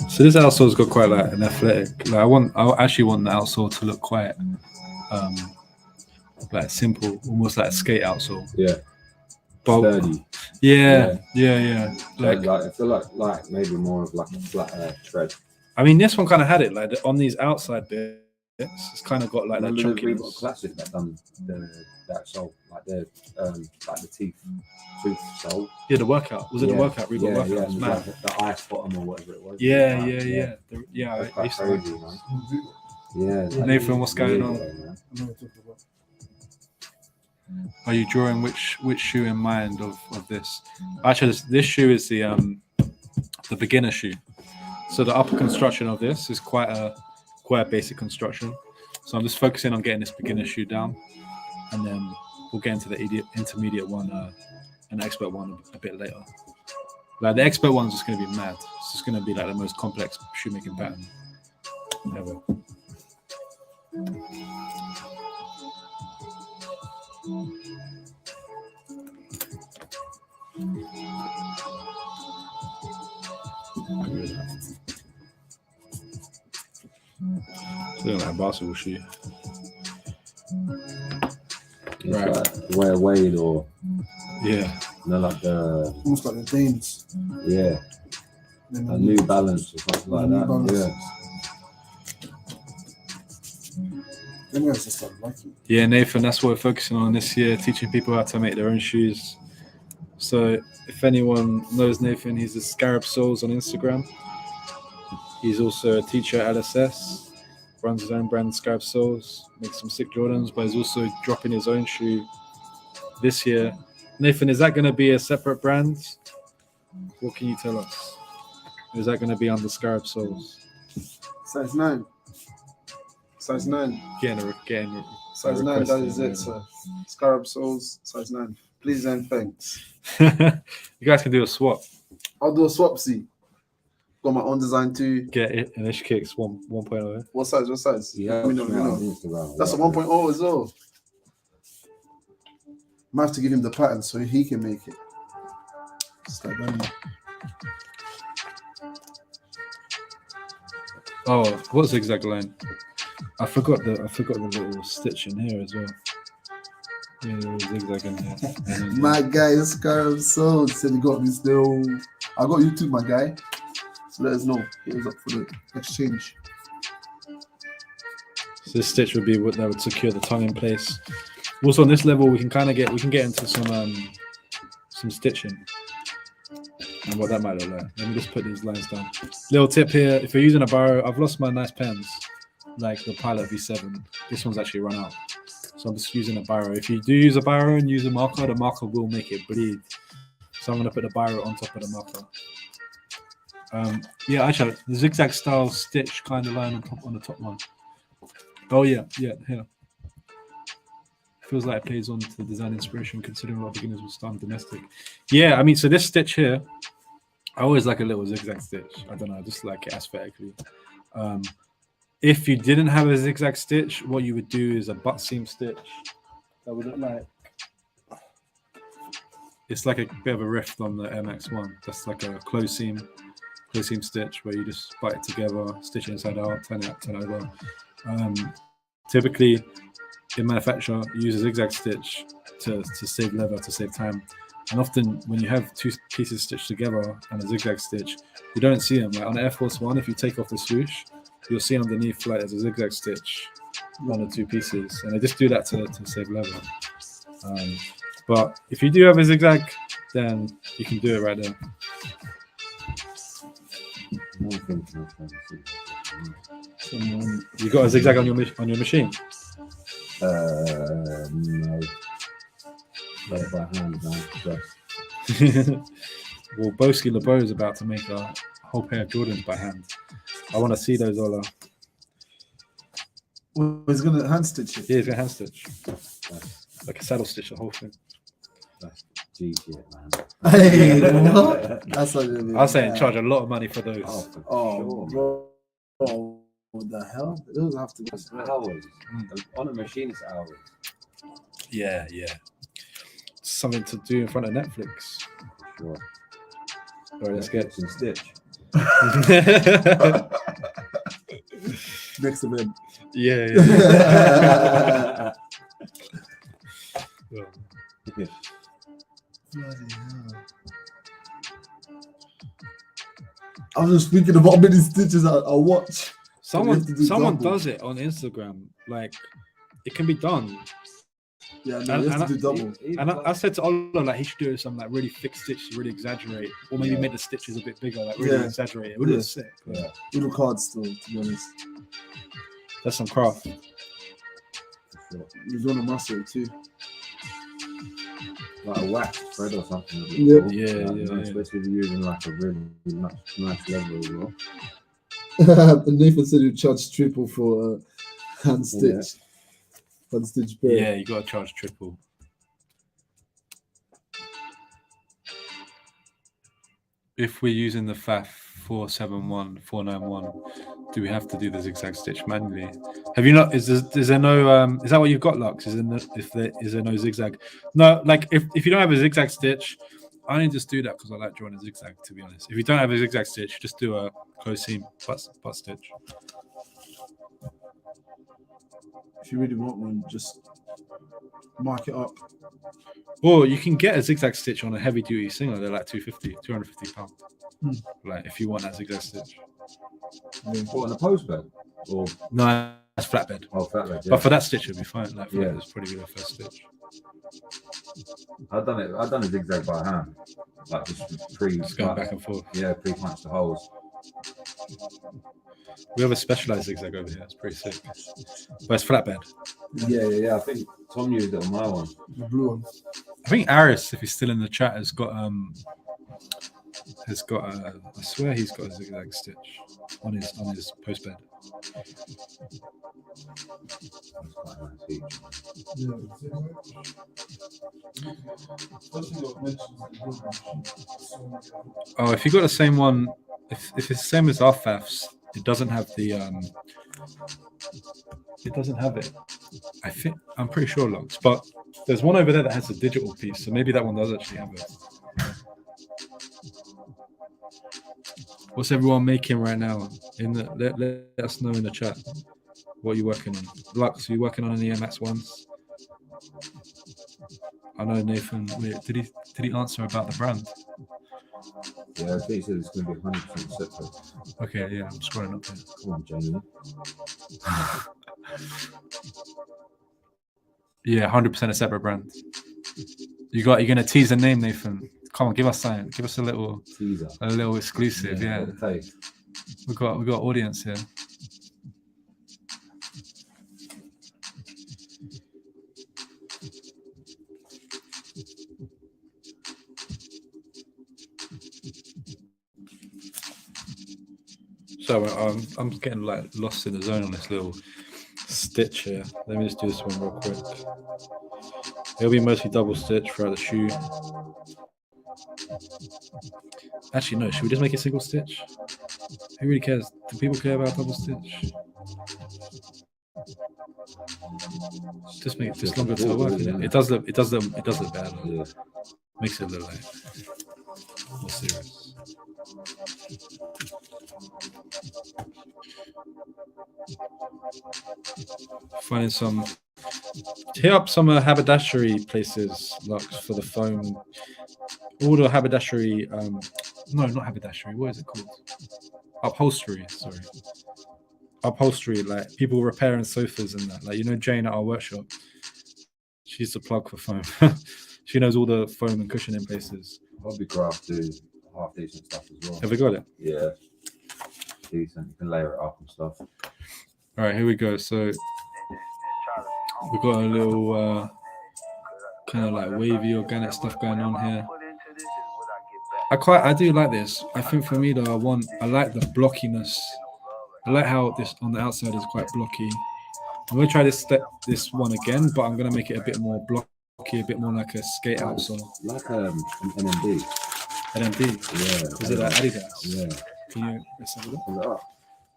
So this outsole's got quite like an athletic. Like I actually want the outsole to look quite like simple, almost like a skate outsole. Yeah. But sturdy. Yeah. Like I feel like maybe more of like a flat tread. I mean, this one kind of had it like on these outside bits. It's kind of got like that chunky. Classic that done that sole, like the tooth sole. Yeah, the workout was it the workout? Reebok workout. Yeah, It was mad. like the ice bottom or whatever it was. Yeah. I used to Crazy, man. Yeah. Nathan, what's going on? Are you drawing which shoe in mind of this? Actually, this shoe is the beginner shoe. So the upper construction of this is quite a basic construction. So I'm just focusing on getting this beginner shoe down, and then we'll get into the intermediate one and expert one a bit later. Like the expert one's just going to be mad. It's just going to be like the most complex shoemaking pattern ever. It's looking like a basketball shoe. Right. Like Wear Wade or like the almost like the Danes. Yeah. A New Balance or something like that. Yeah, Nathan, that's what we're focusing on this year, teaching people how to make their own shoes. So if anyone knows Nathan, he's a Scarab Soles on Instagram. He's also a teacher at LSS, runs his own brand, Scarab Soles, makes some sick Jordans, but he's also dropping his own shoe this year. Nathan, is that going to be a separate brand? What can you tell us? Is that going to be under Scarab Soles? Size 9. Size 9. Getting size 9, that is it, sir. Scarab Soles, size 9. Please and thanks. You guys can do a swap. I'll do a swap, see. Got my own design too. Get it, and Afro Kickz 1.0. What size? Yeah, we know. That's a 1.0 as well. Might have to give him the pattern so he can make it. Start done. Oh, what zigzag line? I forgot the little stitch in here as well. Yeah, there was zigzag in there. My guy is Scarab Soles said he got this little. I got you too, my guy. So let us know. He was up for the exchange. So this stitch would be what that would secure the tongue in place. Also on this level, we can get into some stitching and what that might look like. Let me just put these lines down. Little tip here: if you're using a barrow, I've lost my nice pens, like the Pilot V7. This one's actually run out, so I'm just using a barrow. If you do use a barrow and use a marker, the marker will make it bleed. So I'm gonna put the barrow on top of the marker. Actually, the zigzag style stitch kind of line on the top one. Oh yeah, here. Feels like it plays on to the design inspiration, considering a lot of beginners will start domestic. Yeah, I mean, so this stitch here, I always like a little zigzag stitch. I don't know, I just like it aesthetically. If you didn't have a zigzag stitch, what you would do is a butt seam stitch. That would look like, it's like a bit of a rift on the MX1. That's like a close seam stitch where you just butt it together, stitch it inside out, turn over. Typically, in manufacture, you use a zigzag stitch to save leather, to save time. And often when you have two pieces stitched together and a zigzag stitch, you don't see them. Like on Air Force One, if you take off the swoosh, you'll see underneath like there's a zigzag stitch on the two pieces, and they just do that to save leather. But if you do have a zigzag, then you can do it right there. You got a zigzag on your machine? No. Play it by hand, man. Well, Boski LeBeau is about to make a whole pair of Jordans by hand. I want to see those all. Well, he's gonna hand stitch it. Yeah, he's gonna hand stitch. Like a saddle stitch, the whole thing. That's GG, man. Hey, what? That's like I'll say charge a lot of money for those. Oh, bro. Oh, what the hell? It doesn't have to be hours. On a machine, it's hours. Yeah. Something to do in front of Netflix. Sure. All right, let's get some stitch. Next event. Yeah. Bloody hell. I'm just thinking about how many stitches I watch. Someone double. does it on Instagram. Like, it can be done. Yeah, no, you have to do double. And I said to Ola, like, he should do some like really thick stitch, really exaggerate, or maybe make the stitches a bit bigger, like really exaggerate. It would look sick. Yeah, it look hard still, to be honest. That's some craft. You want to muscle it too. Like a wax thread or something. Yeah. Especially if you're using like a really nice leather as well. And Nathan said you charge triple for hand stitch. Hand stitch pair. Yeah, you got to charge triple. If we're using the FAF 471, do we have to do the zigzag stitch manually? Have you not? Is there no? Is that what you've got, Lux? Is there no zigzag? No, like if you don't have a zigzag stitch, I only just do that because I like drawing a zigzag. To be honest, if you don't have a zigzag stitch, just do a close seam butt stitch. If you really want one, just mark it up. Or you can get a zigzag stitch on a heavy duty Singer. They're like 250 pounds. Like if you want that zigzag stitch. What, on a post bed? Or no, that's flatbed. Oh, flatbed. Yeah. But for that stitch, it'll be fine. Like flatbed is probably the first stitch. I've done a zigzag by hand, like just going back and forth. Yeah, pre-punch the holes. We have a specialized zigzag over here. It's pretty sick. But it's flatbed. Yeah. I think Tom used it on my one. The blue one. I think Aris, if he's still in the chat, has got I swear he's got a zigzag stitch on his post bed. That's quite nice each. Oh, if you got the same one, if it's the same as our FAFs, it doesn't have the it doesn't have it. I'm pretty sure, Lux, but there's one over there that has a digital piece, so maybe that one does actually have it. What's everyone making right now? Let us know in the chat. What are you working on? Lux, are you working on any MX1s? I know Nathan. Wait, did he answer about the brand? Yeah, I think he said it's going to be 100% separate. Okay, yeah, I'm scrolling up here. Come on, Jamie. Yeah, 100% a separate brand. You're gonna tease the name, Nathan. Come on, give us something. Give us a little teaser, a little exclusive. Yeah. We got audience here. So I'm getting like lost in the zone on this little stitch here. Let me just do this one real quick. It'll be mostly double stitch throughout the shoe. Actually, no. Should we just make it single stitch? Who really cares? Do people care about double stitch? Just make it just longer to work. It does look bad. Yeah. Makes it look like more serious. Finding some Hit up some haberdashery places, Lux, for the foam. All the haberdashery, no, not haberdashery. What is it called? Upholstery. Sorry, upholstery. Like people repairing sofas and that. Like Jane at our workshop. She's the plug for foam. She knows all the foam and cushioning places. Hobbycraft do half decent stuff as well. Have we got it? Yeah, decent. You can layer it up and stuff. All right, here we go. So we've got a little kind of like wavy organic stuff going on here. I do like this. I think for me though, I like the blockiness. I like how this on the outside is quite blocky. I'm gonna try this one again, but I'm gonna make it a bit more blocky, a bit more like a skate outsole. Like an NMD. NMD? Yeah. Is it like Adidas? Yeah. Can you let's have a look? Pull it up.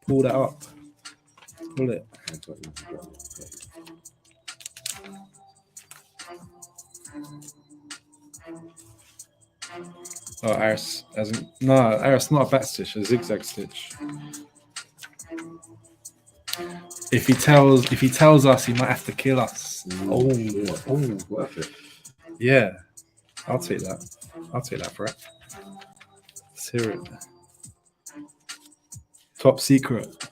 Pull that up. Pull it. Oh, Aris hasn't. No, Aris, not a back stitch, a zigzag stitch. If he tells us, he might have to kill us. Worth it. Yeah, I'll take that. I'll take that for it. Let's hear it. Top secret.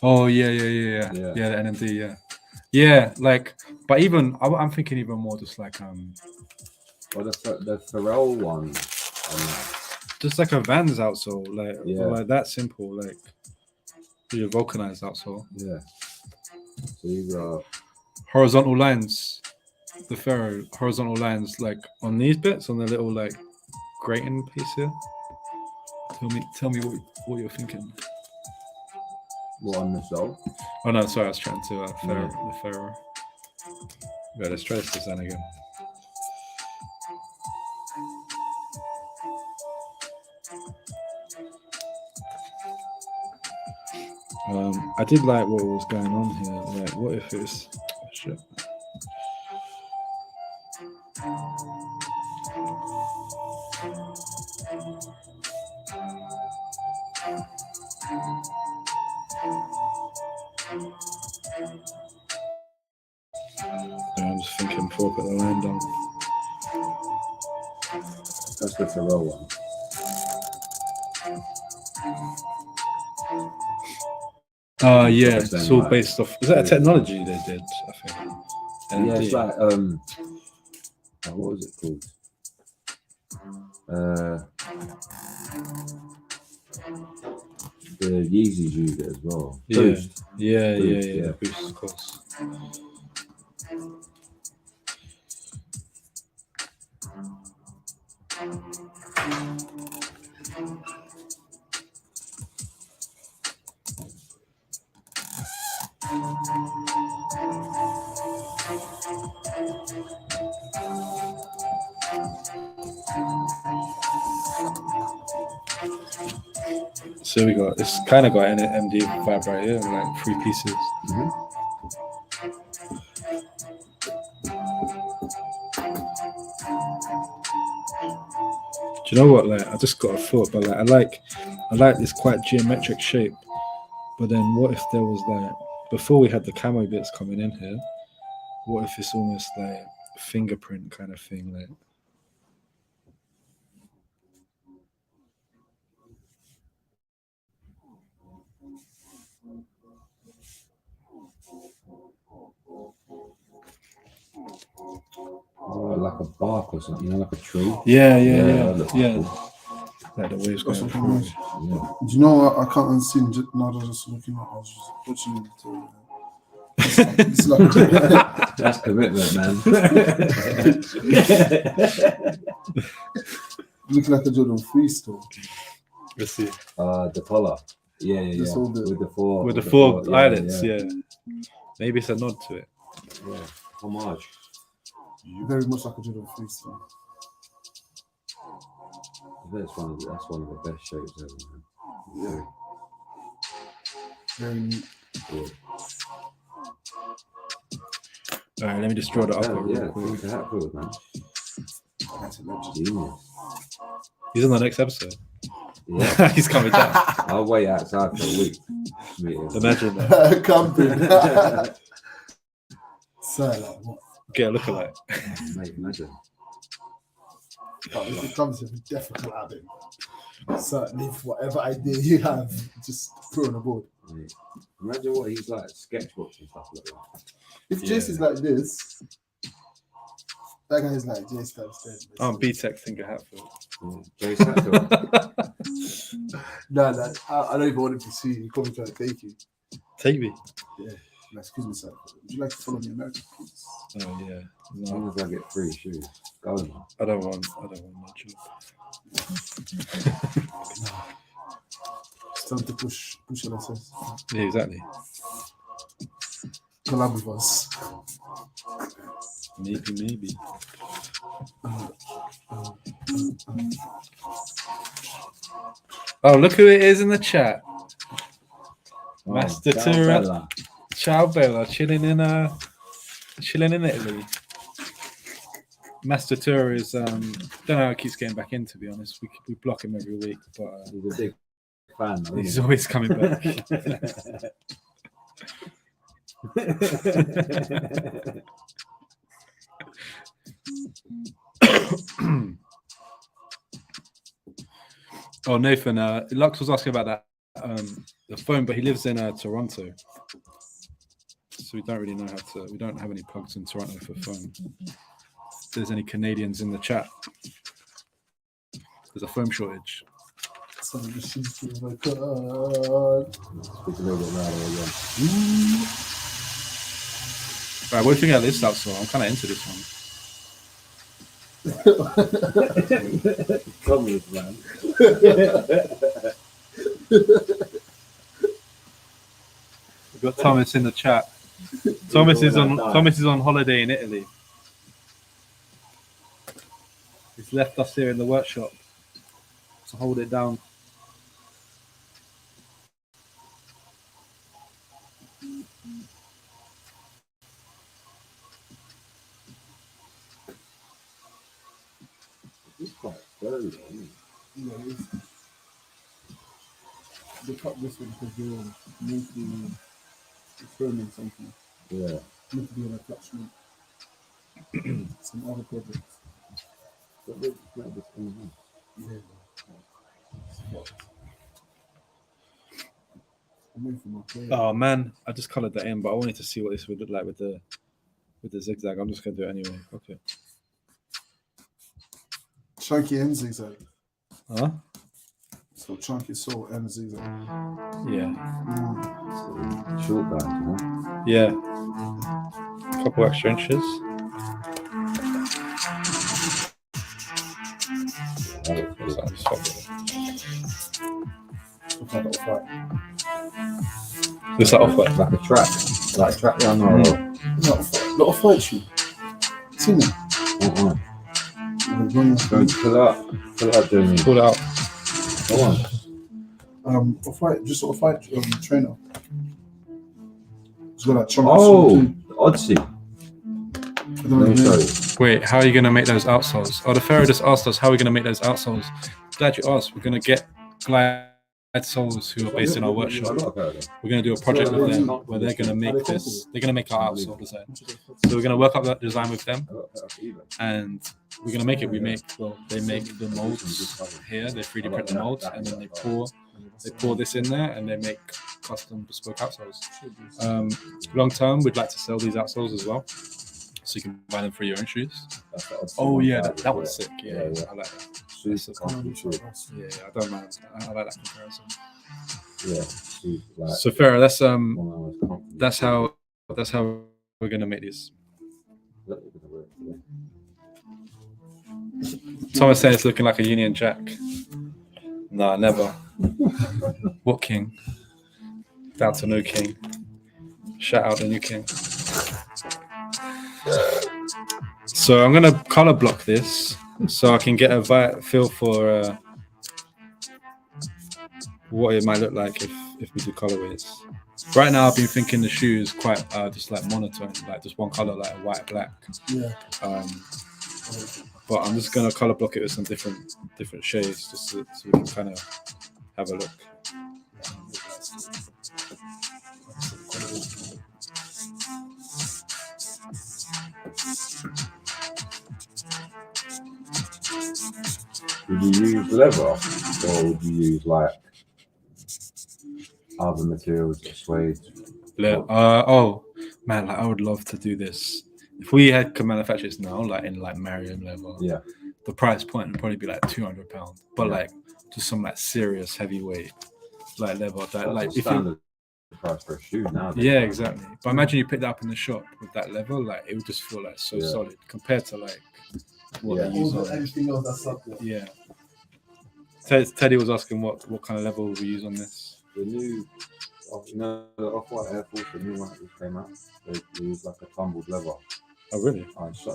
Oh yeah, the NMD, yeah. Like, but even I'm thinking even more just like Well, the Pharrell one. Just like a Vans outsole, like that simple, like your vulcanized outsole. Yeah. So you got horizontal lines, the ferro horizontal lines, like on these bits, on the little like grating piece here. Tell me what you're thinking. what on the sole? Oh no, sorry, I was trying to the ferro. Yeah, let's try this design again. I did like what was going on here. Like, what if it's shit? I'm just thinking before I put the line down. That's the Pharrell one. Yeah, it's all based off. Is that a technology they did? I think. Yeah, it's like what was it called? The Yeezys used it as well. Boost. Yeah. The Boost, of course. So we got it's kind of got an MD vibe right here, like 3 pieces. Do you know what? Like, I just got a thought, but like, I like this quite geometric shape. But then, what if there was like before we had the camo bits coming in here? What if it's almost like a fingerprint kind of thing, like? Oh, like a bark or something, like a tree. Yeah. Cool. Like the waves going That's through. nice. Do you know what? I can't unseen now that I was just looking at. I was just watching it. It's like That's commitment, man. looking like a Jordan 3 store. Let's see. The collar. Yeah. With the four eyelets. Yeah. Maybe it's a nod to it. Yeah. Homage. Very much like a Jordan 3 store. That's one of the best shapes ever, man. Very neat. Good. All right, let me just draw that up. Look at that good, man. That's a legend. Genius. He's on the next episode. Yeah. He's coming down. I'll wait outside for a week. Imagine that. Camping. So like what? Get a lookalike. Mate, imagine. But if it comes to a definitely collabing, certainly for whatever idea you have, just put it on the board. Mate, imagine what he's like, sketchbooks and stuff like that. If Jace is like this, that guy is like Jace times 10. Oh, B-Tech Finger Hatfield. Jay Satchel. No, I don't even want him to see you. He probably trying to take you. Take me. Yeah. Like, excuse me, sir. Would you like to follow me American, please? Oh yeah. As long No, as I get free shoes. Go on. I don't want my job. It's time to push LSS. Yeah, exactly. Collab with us. Maybe. Oh, look who it is in the chat. Master ciao, Tura. Bella. Ciao Bella, chilling in Italy. Master Tour is don't know how he keeps getting back in, to be honest. We block him every week, but He's a big fan. Though, he's isn't always coming back. Oh, Nathan, Lux was asking about that the phone, but he lives in Toronto, so we don't really know how to. We don't have any plugs in Toronto for phone. If there's any Canadians in the chat, there's a phone shortage. Some of the shoes to my Speak God. a little bit louder again. Right, what do you think of this outsole? I'm kind of into this one. Come with, man. We've got Thomas in the chat. Thomas is on holiday in Italy. He's left us here in the workshop to hold it down. It's quite dirty, isn't it? Yeah, it is. They cut this one because they were mostly filming something. Yeah. Need to be an attachment. Some other projects. But they made this thing, huh? Yeah. I'm waiting for my player. Oh man, I just colored that in, but I wanted to see what this would look like with the zigzag. I'm just gonna do it anyway. Okay. Chunky and zigzag. Huh? So chunky soul and zigzag. Yeah. Short guy, you know? Yeah. Couple extra inches. Yeah, that looks good. Looks like off-white. Like a track. Like a track run or Not a fight shoe. Seen it? Go pull it up. Pull it up, Jamie. Pull it out. Go on. A fight, just sort of fight trainer. It's got like chunky Oh, soul too. Odyssey. I don't know Let me the show name. you. Wait, how are you gonna make those outsoles? Oh, the Pharaoh just asked us how we're gonna make those outsoles. Glad you asked. We're gonna get glide soles who are based in our workshop. We're gonna do a project with them where they're gonna make this. They're gonna make our outsole design. So we're gonna work up that design with them, and we're gonna make it. They make the molds here. They 3D print the molds, and then they pour this in there, and they make custom bespoke outsoles. Long term, we'd like to sell these outsoles as well, so you can buy them for your own shoes. Oh yeah, that was sick. Yeah, I like that. Super comfortable. Yeah, I don't mind. I like that comparison. Yeah, super, like, So Farah, that's one hour's comfortable. that's how we're gonna make these. Thomas said it's looking like a Union Jack. Nah, never. What king? Down to no king. Shout out the new king. So I'm gonna color block this so I can get a feel for what it might look like if we do colorways. Right now, I've been thinking the shoes quite just like monotone, like just one color, like white, black. Yeah. But I'm just gonna color block it with some different shades, just so we can kind of have a look. Would you use leather or would you use like other materials, like suede? Oh man, like I would love to do this. If we could manufacture this now, like in like Marion leather, Yeah. the price point would probably be like £200. But Yeah. like just some like serious heavyweight like leather that That's like a if you, standard price for a shoe now. yeah, exactly. But imagine you pick that up in the shop with that leather, like it would just feel like so solid compared to like what they use on everything else that's up there. yeah. Teddy was asking what kind of leather we use on this. The new, the Off-White Air Force, the new one that just came out, they use like a tumbled leather. Oh really?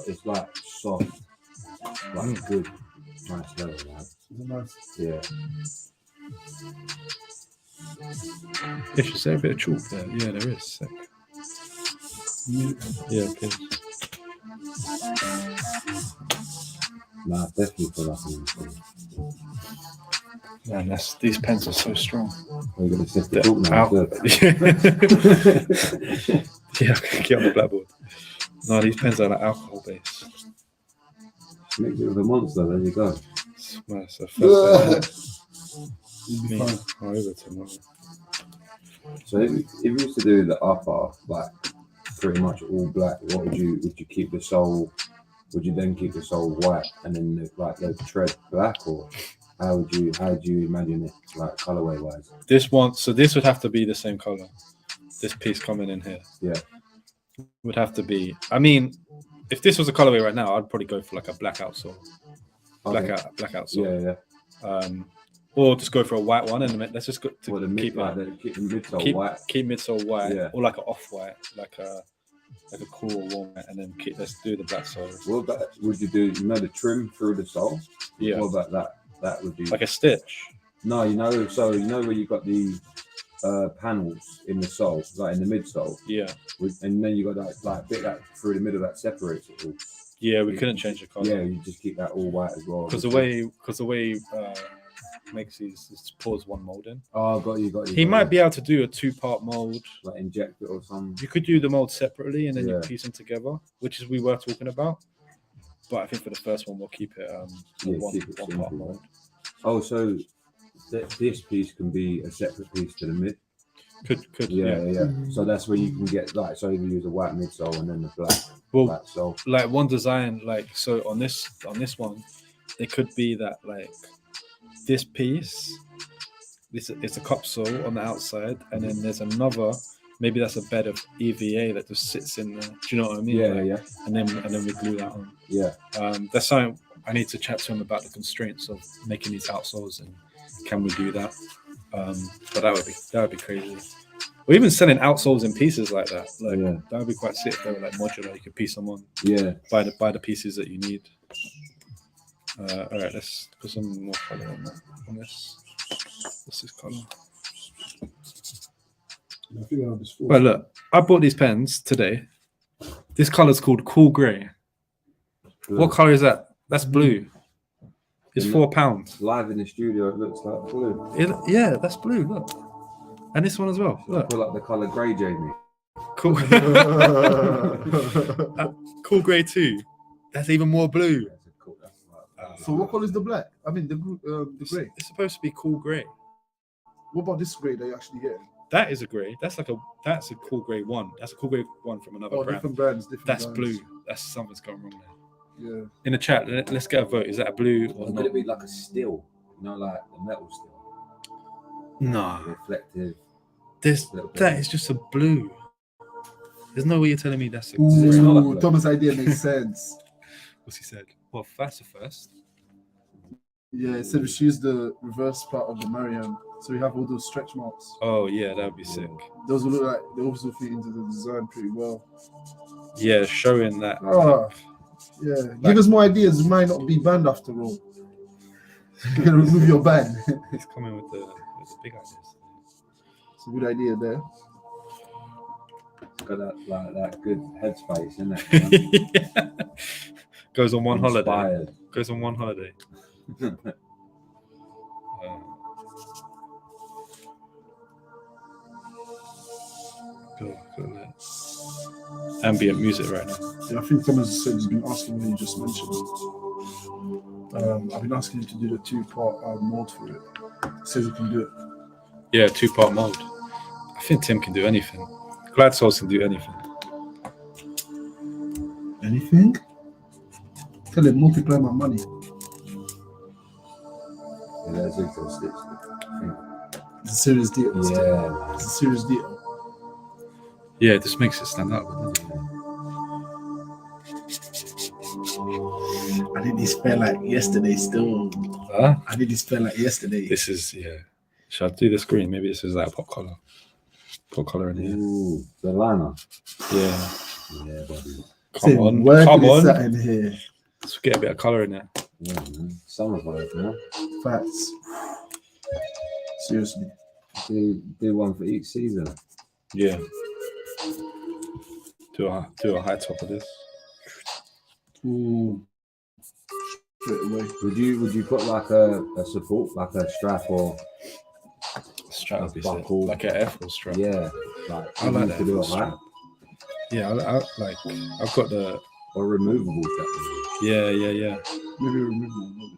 It's like soft, like good, nice leather, man. Nice. Yeah. If you say a bit of chalk there, yeah, there is. Sick. Yeah, please. Nah, definitely feel like Man, these pens are so strong. we're gonna sniff the chalk now. Yeah, get on the blackboard. No, these pens are like alcohol based. Mix it with a monster, there you go. Smash. You'd be fine. Over tomorrow. So if you was to do the upper, like pretty much all black, what would you keep the sole? Would you then keep the sole white and then the tread black, or how do you imagine it, like colorway wise? This would have to be the same color. This piece coming in here, Yeah, would have to be. I mean, if this was a colorway right now, I'd probably go for like a black outsole, black outsole. Yeah. Or just go for a white one, and let's just go to keep midsole white. Keep midsole white, Yeah. or like an off white, like a cool or warm white, and then let's do the black sole. What about would you do? The trim through the sole? Yeah. What about that? That would be Like a stitch. No, so where you got the panels in the sole, like in the midsole. Yeah. And then you got that bit that through the middle that separates it all. Yeah, we couldn't change the color. Yeah, you just keep that all white as well. Because the way makes these pours one mold in. Oh, got you. He might be able to do a 2-part mold. Like inject it or something. You could do the mold separately and then you piece them together, which is we were talking about. But I think for the first one we'll keep it one part mold. Oh, so this piece can be a separate piece to the mid. Could yeah. So that's where you can get so you use a white midsole and then the black sole. Like one design, so on this one, it could be that like this piece, it's a cup sole on the outside, and then there's another. Maybe that's a bed of EVA that just sits in there. Do you know what I mean? Yeah. And then we glue that on. Yeah. That's something I need to chat to him about, the constraints of making these outsoles and can we do that? But that would be crazy. Or even selling outsoles in pieces like that. That would be quite sick. They were like modular. You could piece them on. Yeah. Buy the pieces that you need. All right, let's put some more color on this. What's this color? Well, look, I bought these pens today. This color's called Cool Grey. Blue. What color is that? That's blue. It's £4. Live in the studio, it looks like blue. Yeah, that's blue. Look, and this one as well. Look, I feel like the color grey, Jamie. Cool. Cool Grey 2. That's even more blue. So what color is the black? I mean the grey. It's supposed to be Cool Grey. What about this grey that you actually get? That is a grey. That's a Cool Grey 1. That's a Cool Grey 1 from another brand. Different brands. That's blue. That's something's going wrong there. Yeah. In the chat, let's get a vote. Is that a blue or Could not? it be like a steel? Like the metal steel? No. Reflective. That is just a blue. There's no way you're telling me that's a Ooh, Thomas' idea makes sense. What's he said? Well, that's a first. Yeah, it said we should use the reverse part of the Mariam, so we have all those stretch marks. Oh yeah, that would be sick. Those will look like they also fit into the design pretty well. Yeah, showing that. Yeah, give us more ideas. We might not be banned after all. You can remove your ban. He's coming with the big ideas. It's a good idea there. It's got that good headspace, isn't it? Yeah. Goes on one Inspired. holiday. Goes on one holiday. Go that. Ambient music right now. Yeah, I think Thomas said he's been asking when you just mentioned I've been asking him to do the 2-part mold for it. Says he can do it. Yeah, 2-part mold. I think Tim can do anything. Glad Souls can do anything. Anything? Tell him multiply my money. Yeah, that's it. It's a serious deal. Yeah. It's a serious deal. Yeah, it just makes it stand out. Doesn't it? I did this spell like yesterday still. Huh? I did this spell like yesterday. This is, yeah. Should I do the screen? Maybe this is like a pop collar. Pop collar in here. Ooh, the liner. Yeah. Yeah, buddy. Come on. Come on. In here. Let's get a bit of color in there. Yeah, man. Summer vibes, man. Facts. Seriously. Do one for each season. Yeah. Do a high top of this. Ooh. Straight away. Would you put like a support, like a strap or Strap, a buckle? like an Air Force strap. Yeah, like I like you that could do it strap. like Yeah, like I've got the or removable strap. yeah. Maybe remove one.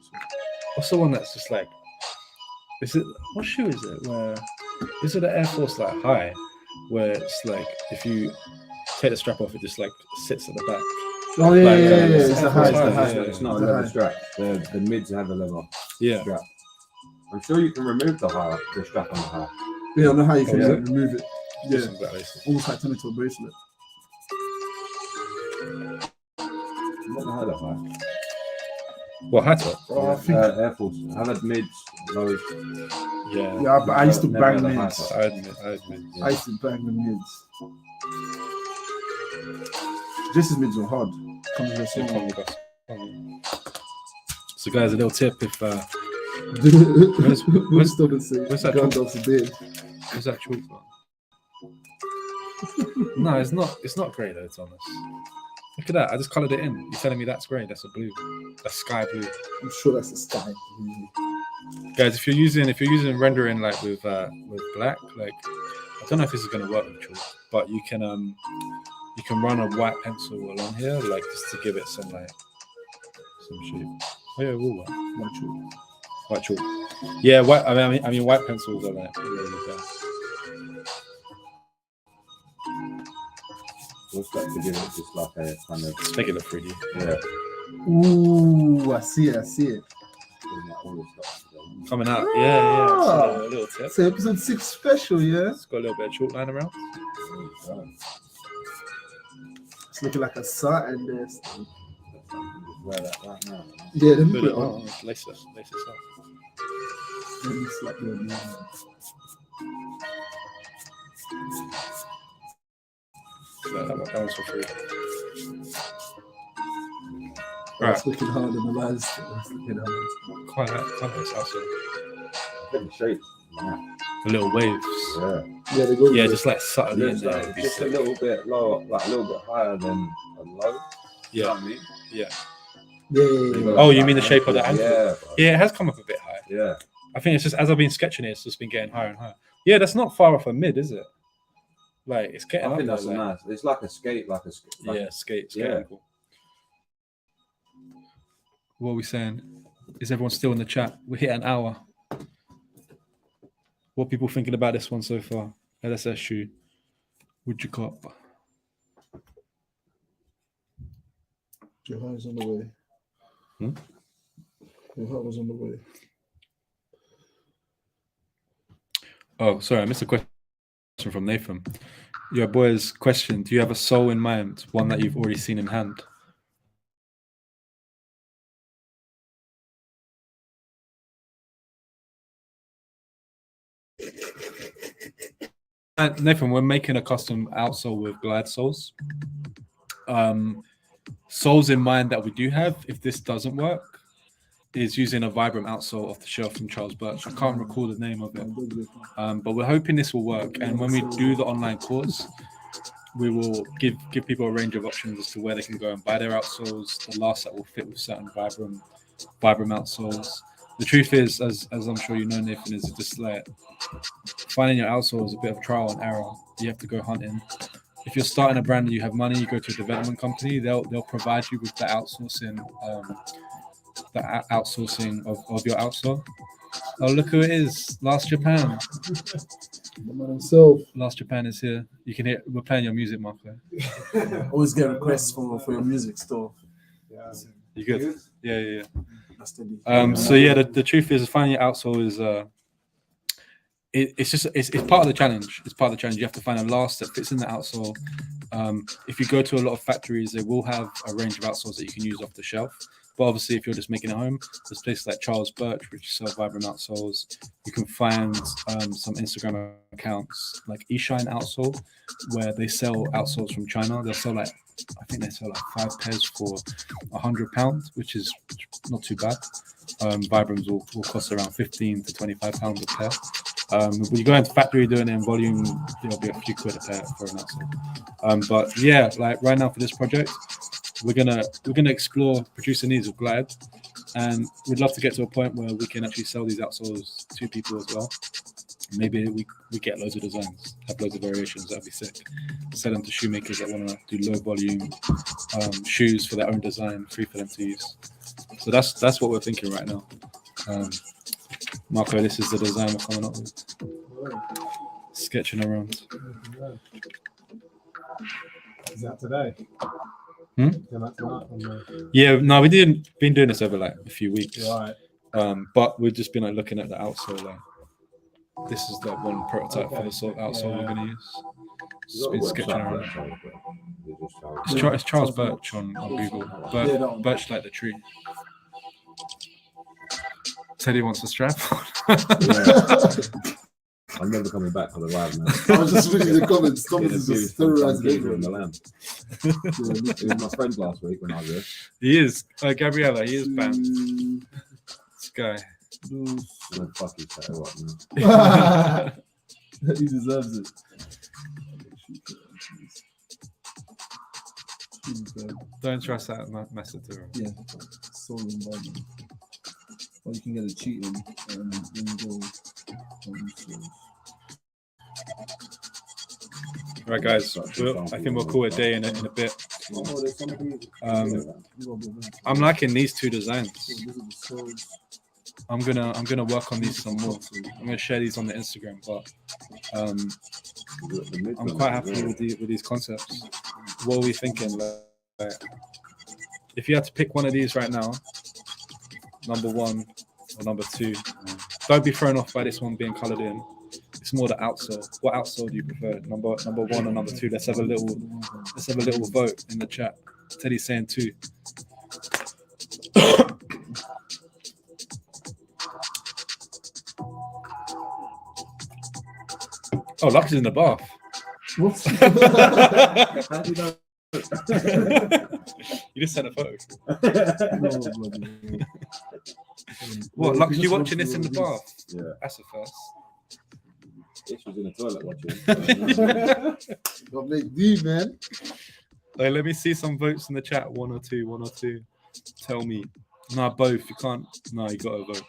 What's the one that's just like? Is it what shoe is it? Where is it the Air Force like high? Where it's like if you take the strap off, it just like sits at the back. Oh yeah, Like, yeah. it's It's a Air high. Force It's a high, high. yeah. It's not It's a a leather high. strap. The mids have a leather Yeah. strap. I'm sure you can remove the strap on the high. Yeah, I know how you can Oh, yeah? remove it. Yeah, Some better laces. almost like turn it to a bracelet. Not the high, the high. What high top? Oh, I think. Air Force. Have had mids, lows. Yeah. Yeah, but I used to Never bang had a high mids. top. I admit. I used to bang the mids. Just mids were hard. Comes with a So, song. so guys, a little tip if Where's where's where's that Gandalf's beard? where's that chalk from? No, it's not grey though, Thomas. Look at that. I just coloured it in. You're telling me that's grey, that's a blue. That's sky blue. I'm sure that's a sky. Guys, if you're using rendering like with black, like I don't know if this is gonna work with chalk, but you can run a white pencil along here, like just to give it some shape. Oh yeah, it will work. White chalk. Yeah, white. I mean, white pencils are like really best. What's that to give it just like a kind of Just make it look 3D. yeah. Ooh, I see it. All this stuff. Coming out. Yeah. So, a little tip. It's episode 6 special, yeah? It's got a little bit of chalk line around. It's looking like a satin there. Just wear that right now. Yeah, let me Put put it it on. on. Lace this up. Let me slap your name. So that one's for free. It's looking hard in the lines. It's looking hard. Quite nice also. Different shapes. Yeah. The little waves. Yeah. Yeah, they go. Yeah, just like subtly in Looks there. like It'd be just a sick. little bit lower, like a little bit higher than a low. You know Yeah. what I mean? Yeah. Yeah. Oh, you mean the shape of the ankle? Yeah. Bro. Yeah, it has come up a bit high. Yeah. I think it's just as I've been sketching it, it's just been getting higher and higher. Yeah, that's not far off a mid, is it? Like it's getting I up think there, that's like, nice. It's like a skate, like yeah, skate Yeah. ankle. What are we saying? Is everyone still in the chat? We hit an hour. What people thinking about this one so far? LSS shoe. Would you cop? Your heart is on the way. Your heart was on the way. Oh, sorry, I missed a question from Nathan. Your boy's question: do you have a soul in mind, one that you've already seen in hand? Nathan, we're making a custom outsole with glide soles. Soles in mind that we do have, if this doesn't work, is using a Vibram outsole off the shelf from Charles Birch. I can't recall the name of it, but we're hoping this will work. And when we do the online course, we will give people a range of options as to where they can go and buy their outsoles, the last that will fit with certain Vibram outsoles. The truth is, as I'm sure you know, Nathan, is just like finding your outsole is a bit of trial and error. You have to go hunting. If you're starting a brand and you have money, you go to a development company. They'll provide you with the outsourcing outsourcing of your outsole. Oh, look who it is! Last Japan. The man himself. Last Japan is here. You can hear. We're playing your music, Marco. Always get requests for your music store. Yeah. You good? Yeah. That's steady. So yeah, the truth is finding your outsole is it's part of the challenge. It's part of the challenge. You have to find a last that fits in the outsole. If you go to a lot of factories, they will have a range of outsoles that you can use off the shelf. But obviously, if you're just making it home, there's places like Charles Birch, which sell Vibram outsoles. You can find some Instagram accounts like eShine Outsole, where they sell outsoles from China. They'll sell I think they sell 5 pairs for £100, which is not too bad. Vibrams will cost around £15 to £25 a pair. When you go into factory doing it in volume, there'll be a few quid a pair for an outsole. But yeah, like right now for this project, we're gonna explore producing these with Glide, and we'd love to get to a point where we can actually sell these outsoles to people as well. Maybe we get loads of designs, have loads of variations. That'd be sick. Sell them to shoemakers that want to do low volume shoes for their own design, free for them to use. So that's what we're thinking right now. Marco, this is the design we're coming up with. Sketching around. Is that today? Hmm? Is that tonight? Yeah, no, we been doing this over like a few weeks. Right. But we've just been like looking at the outsole. Like, this is the one prototype for the outsole we're gonna use. Just been sketching around. It's Charles Birch on Google. Birch like the tree. Teddy wants a strap on. I'm never coming back for the ride, man. I was just reading the comments. Comments is just terrorizing in the everyone. land. He was my friend last week when I was there. He is. Gabriella, he is banned. This guy. Oh, fuck you, say what, man. He deserves it. Don't trust that message to him. Yeah, so involved. Or you can get a cheating and then go. Right, guys. I think we'll call it a day in a bit. I'm liking these two designs. I'm gonna work on these some more. I'm gonna share these on the Instagram, but I'm quite happy with these concepts. What are we thinking? Like, if you had to pick one of these right now, number 1 or number 2, don't be thrown off by this one being coloured in. It's more the outsole. What outsole do you prefer? Number 1 or number 2? Let's have a little vote in the chat. Teddy's saying 2. Oh, Lux is in the bath. What? How do you know? You just sent a photo. No, bloody. What, Lux, you watching this in the bath? Yeah. That's a first. Ish was in the toilet watching. Don't make D, man. Hey, let me see some votes in the chat. 1 or 2. Tell me. No, both. You can't. No, you got to vote.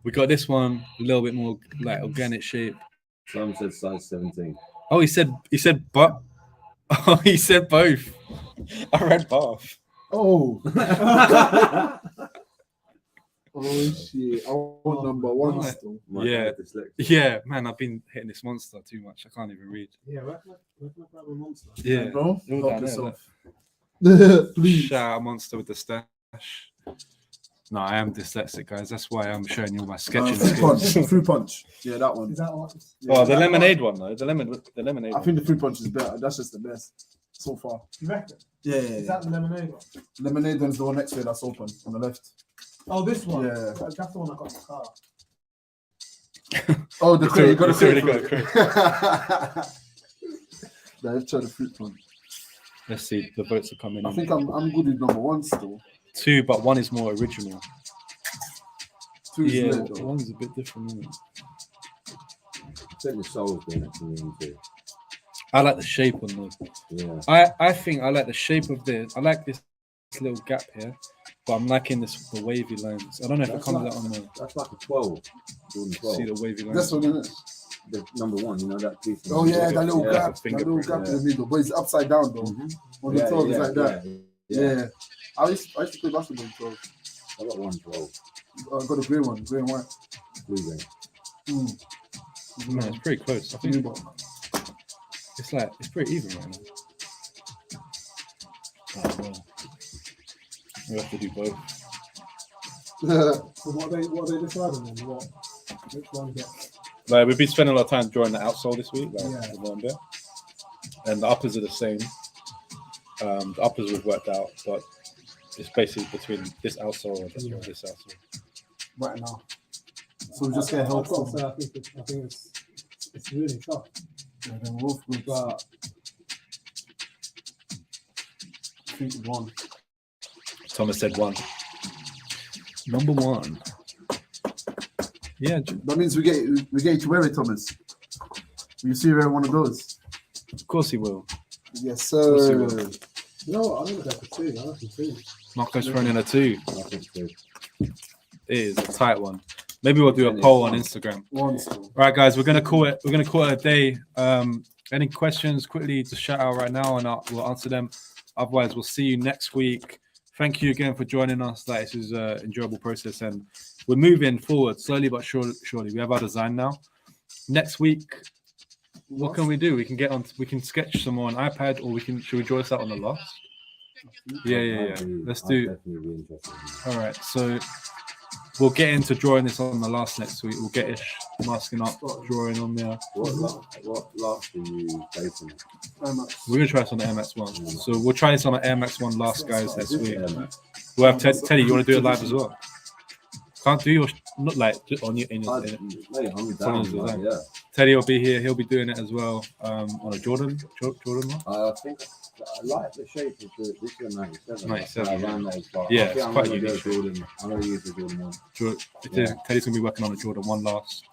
We got this one a little bit more like organic shape. Someone said size 17. Oh, he said but. Oh, he said both. I read bath. Oh. Oh shit! I want number 1 still. Yeah. Yeah, man, I've been hitting this monster too much. I can't even read. Yeah, where can I grab a monster? Yeah, Bro, all help down there, yourself. Please. Shout out monster with the stash. No, I am dyslexic, guys. That's why I'm showing you all my sketching skills. Fruit punch. Yeah, that one. Is that what? Oh, the lemonade one though. The lemonade. I think the fruit punch is better. That's just the best so far. You reckon? Yeah. Is that the lemonade one? Lemonade one's the one next to it that's open on the left. Oh, this one? Yeah. That's the one I got in the car. Oh, the crate. You got It's the already crate. got a Nah, let's try the fruit punch. Let's see. The votes are coming I in. think I'm good with number 1 still. 2, but 1 is more original. 2 is Yeah, lit, though. 1 is a bit different, isn't it? I think the soul's doing it to me too. I like the shape on those. Yeah. I think I like the shape of this. I like this little gap here, but I'm liking the wavy lines. I don't know if it comes out on the. That's like a 12. Jordan 12. See the wavy lines. That's what it is. The number 1, you know that piece. Oh yeah, that little Yeah, gap. That fingerprint, little gap in the middle. But it's upside down though. On the top, it's like that. Yeah. I used to play basketball in 12. I got 112. I got a grey one, grey and white. Blue ring. No, it's pretty close. I think Blue one. it's pretty even right now. Oh, well. We have to do both. So what are they deciding then? Which one gets? Like we've been spending a lot of time drawing the outsole this week, like Yeah. the one bit. And the uppers are the same. The uppers we've worked out, but it's basically between this outsole and this outsole. Right now. So we just get help I've got to from. say, I think it's really tough. Yeah, then we're both good. But 3-1. Thomas said 1. Number 1. Yeah, That means we get you to wear it, Thomas. Will you see wearing one of those? of course he will. Yes, course he sir. will. you know what? I think that's a 2. I reckon 2. Marco's thrown in a 2. I think so. It is a tight one. Maybe we'll do a poll on Instagram. One. All right, guys, we're gonna call it a day. Any questions quickly to shout out right now, and we'll answer them. Otherwise, we'll see you next week. Thank you again for joining us. This is an enjoyable process, and we're moving forward slowly but surely. We have our design now. Next week, what can we do? We can sketch some more on iPad, or should we draw this out on the last? Yeah. Let's do. Definitely be interested in that. All right, so we'll get into drawing this on the last next week. We'll get Ish masking up, drawing on there. What last are you basing it? We're gonna try this on the Air Max 1. So we'll try this on the Air Max 1 last, guys, next week. Yeah, man. We'll have Teddy. You want to do it live as well? Can't do your not like on your in your. Mate, I'm Someone's down, man, design. yeah. Teddy will be here. He'll be doing it as well. On a Jordan one. I think I like the shape of this is a 97. 97, Around that, but Yeah, I think it's I'm quite gonna go unique. Jordan. I'm gonna use the Jordan 1. Teddy's gonna be working on a Jordan 1 last.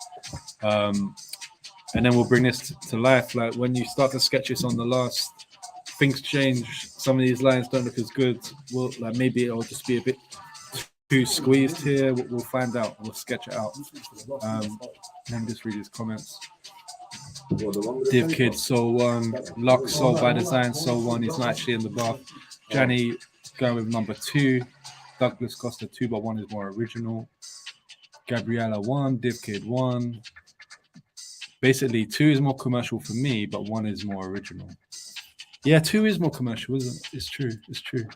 And then we'll bring this to life. Like when you start to sketch this on the last, things change. Some of these lines don't look as good. Maybe it'll just be a bit too squeezed here. We'll find out. We'll sketch it out. Let me just read his comments. Well, the one with the Div paper. Kid, Soul 1. Lux, Soul by Design, Soul 1. He's not actually in the bath. Janny going with number 2. Douglas Costa 2, but 1 is more original. Gabriella 1. Div Kid 1. Basically, 2 is more commercial for me, but 1 is more original. Yeah, 2 is more commercial, isn't it? It's true.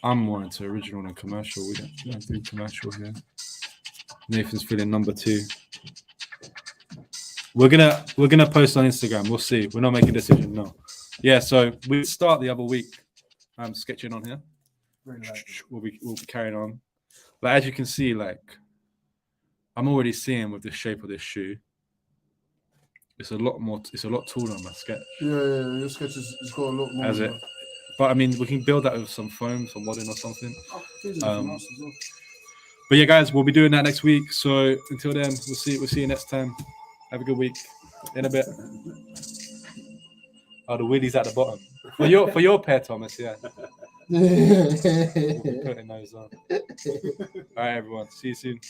I'm more into original than commercial. We don't do commercial here. Nathan's feeling number 2. We're gonna post on Instagram. We'll see. We're not making a decision. No. Yeah. So we start the other week. Sketching on here. We'll be carrying on. But as you can see, like I'm already seeing with the shape of this shoe. It's a lot taller on my sketch. Yeah, your sketch has got a lot more. Has it? But I mean, we can build that with some foam, some wadding or something. But yeah, guys, we'll be doing that next week. So until then, we'll see you next time. Have a good week. In a bit. Oh, the wheelie's at the bottom. For your pair, Thomas, yeah. We'll be putting those on. All right, everyone. See you soon.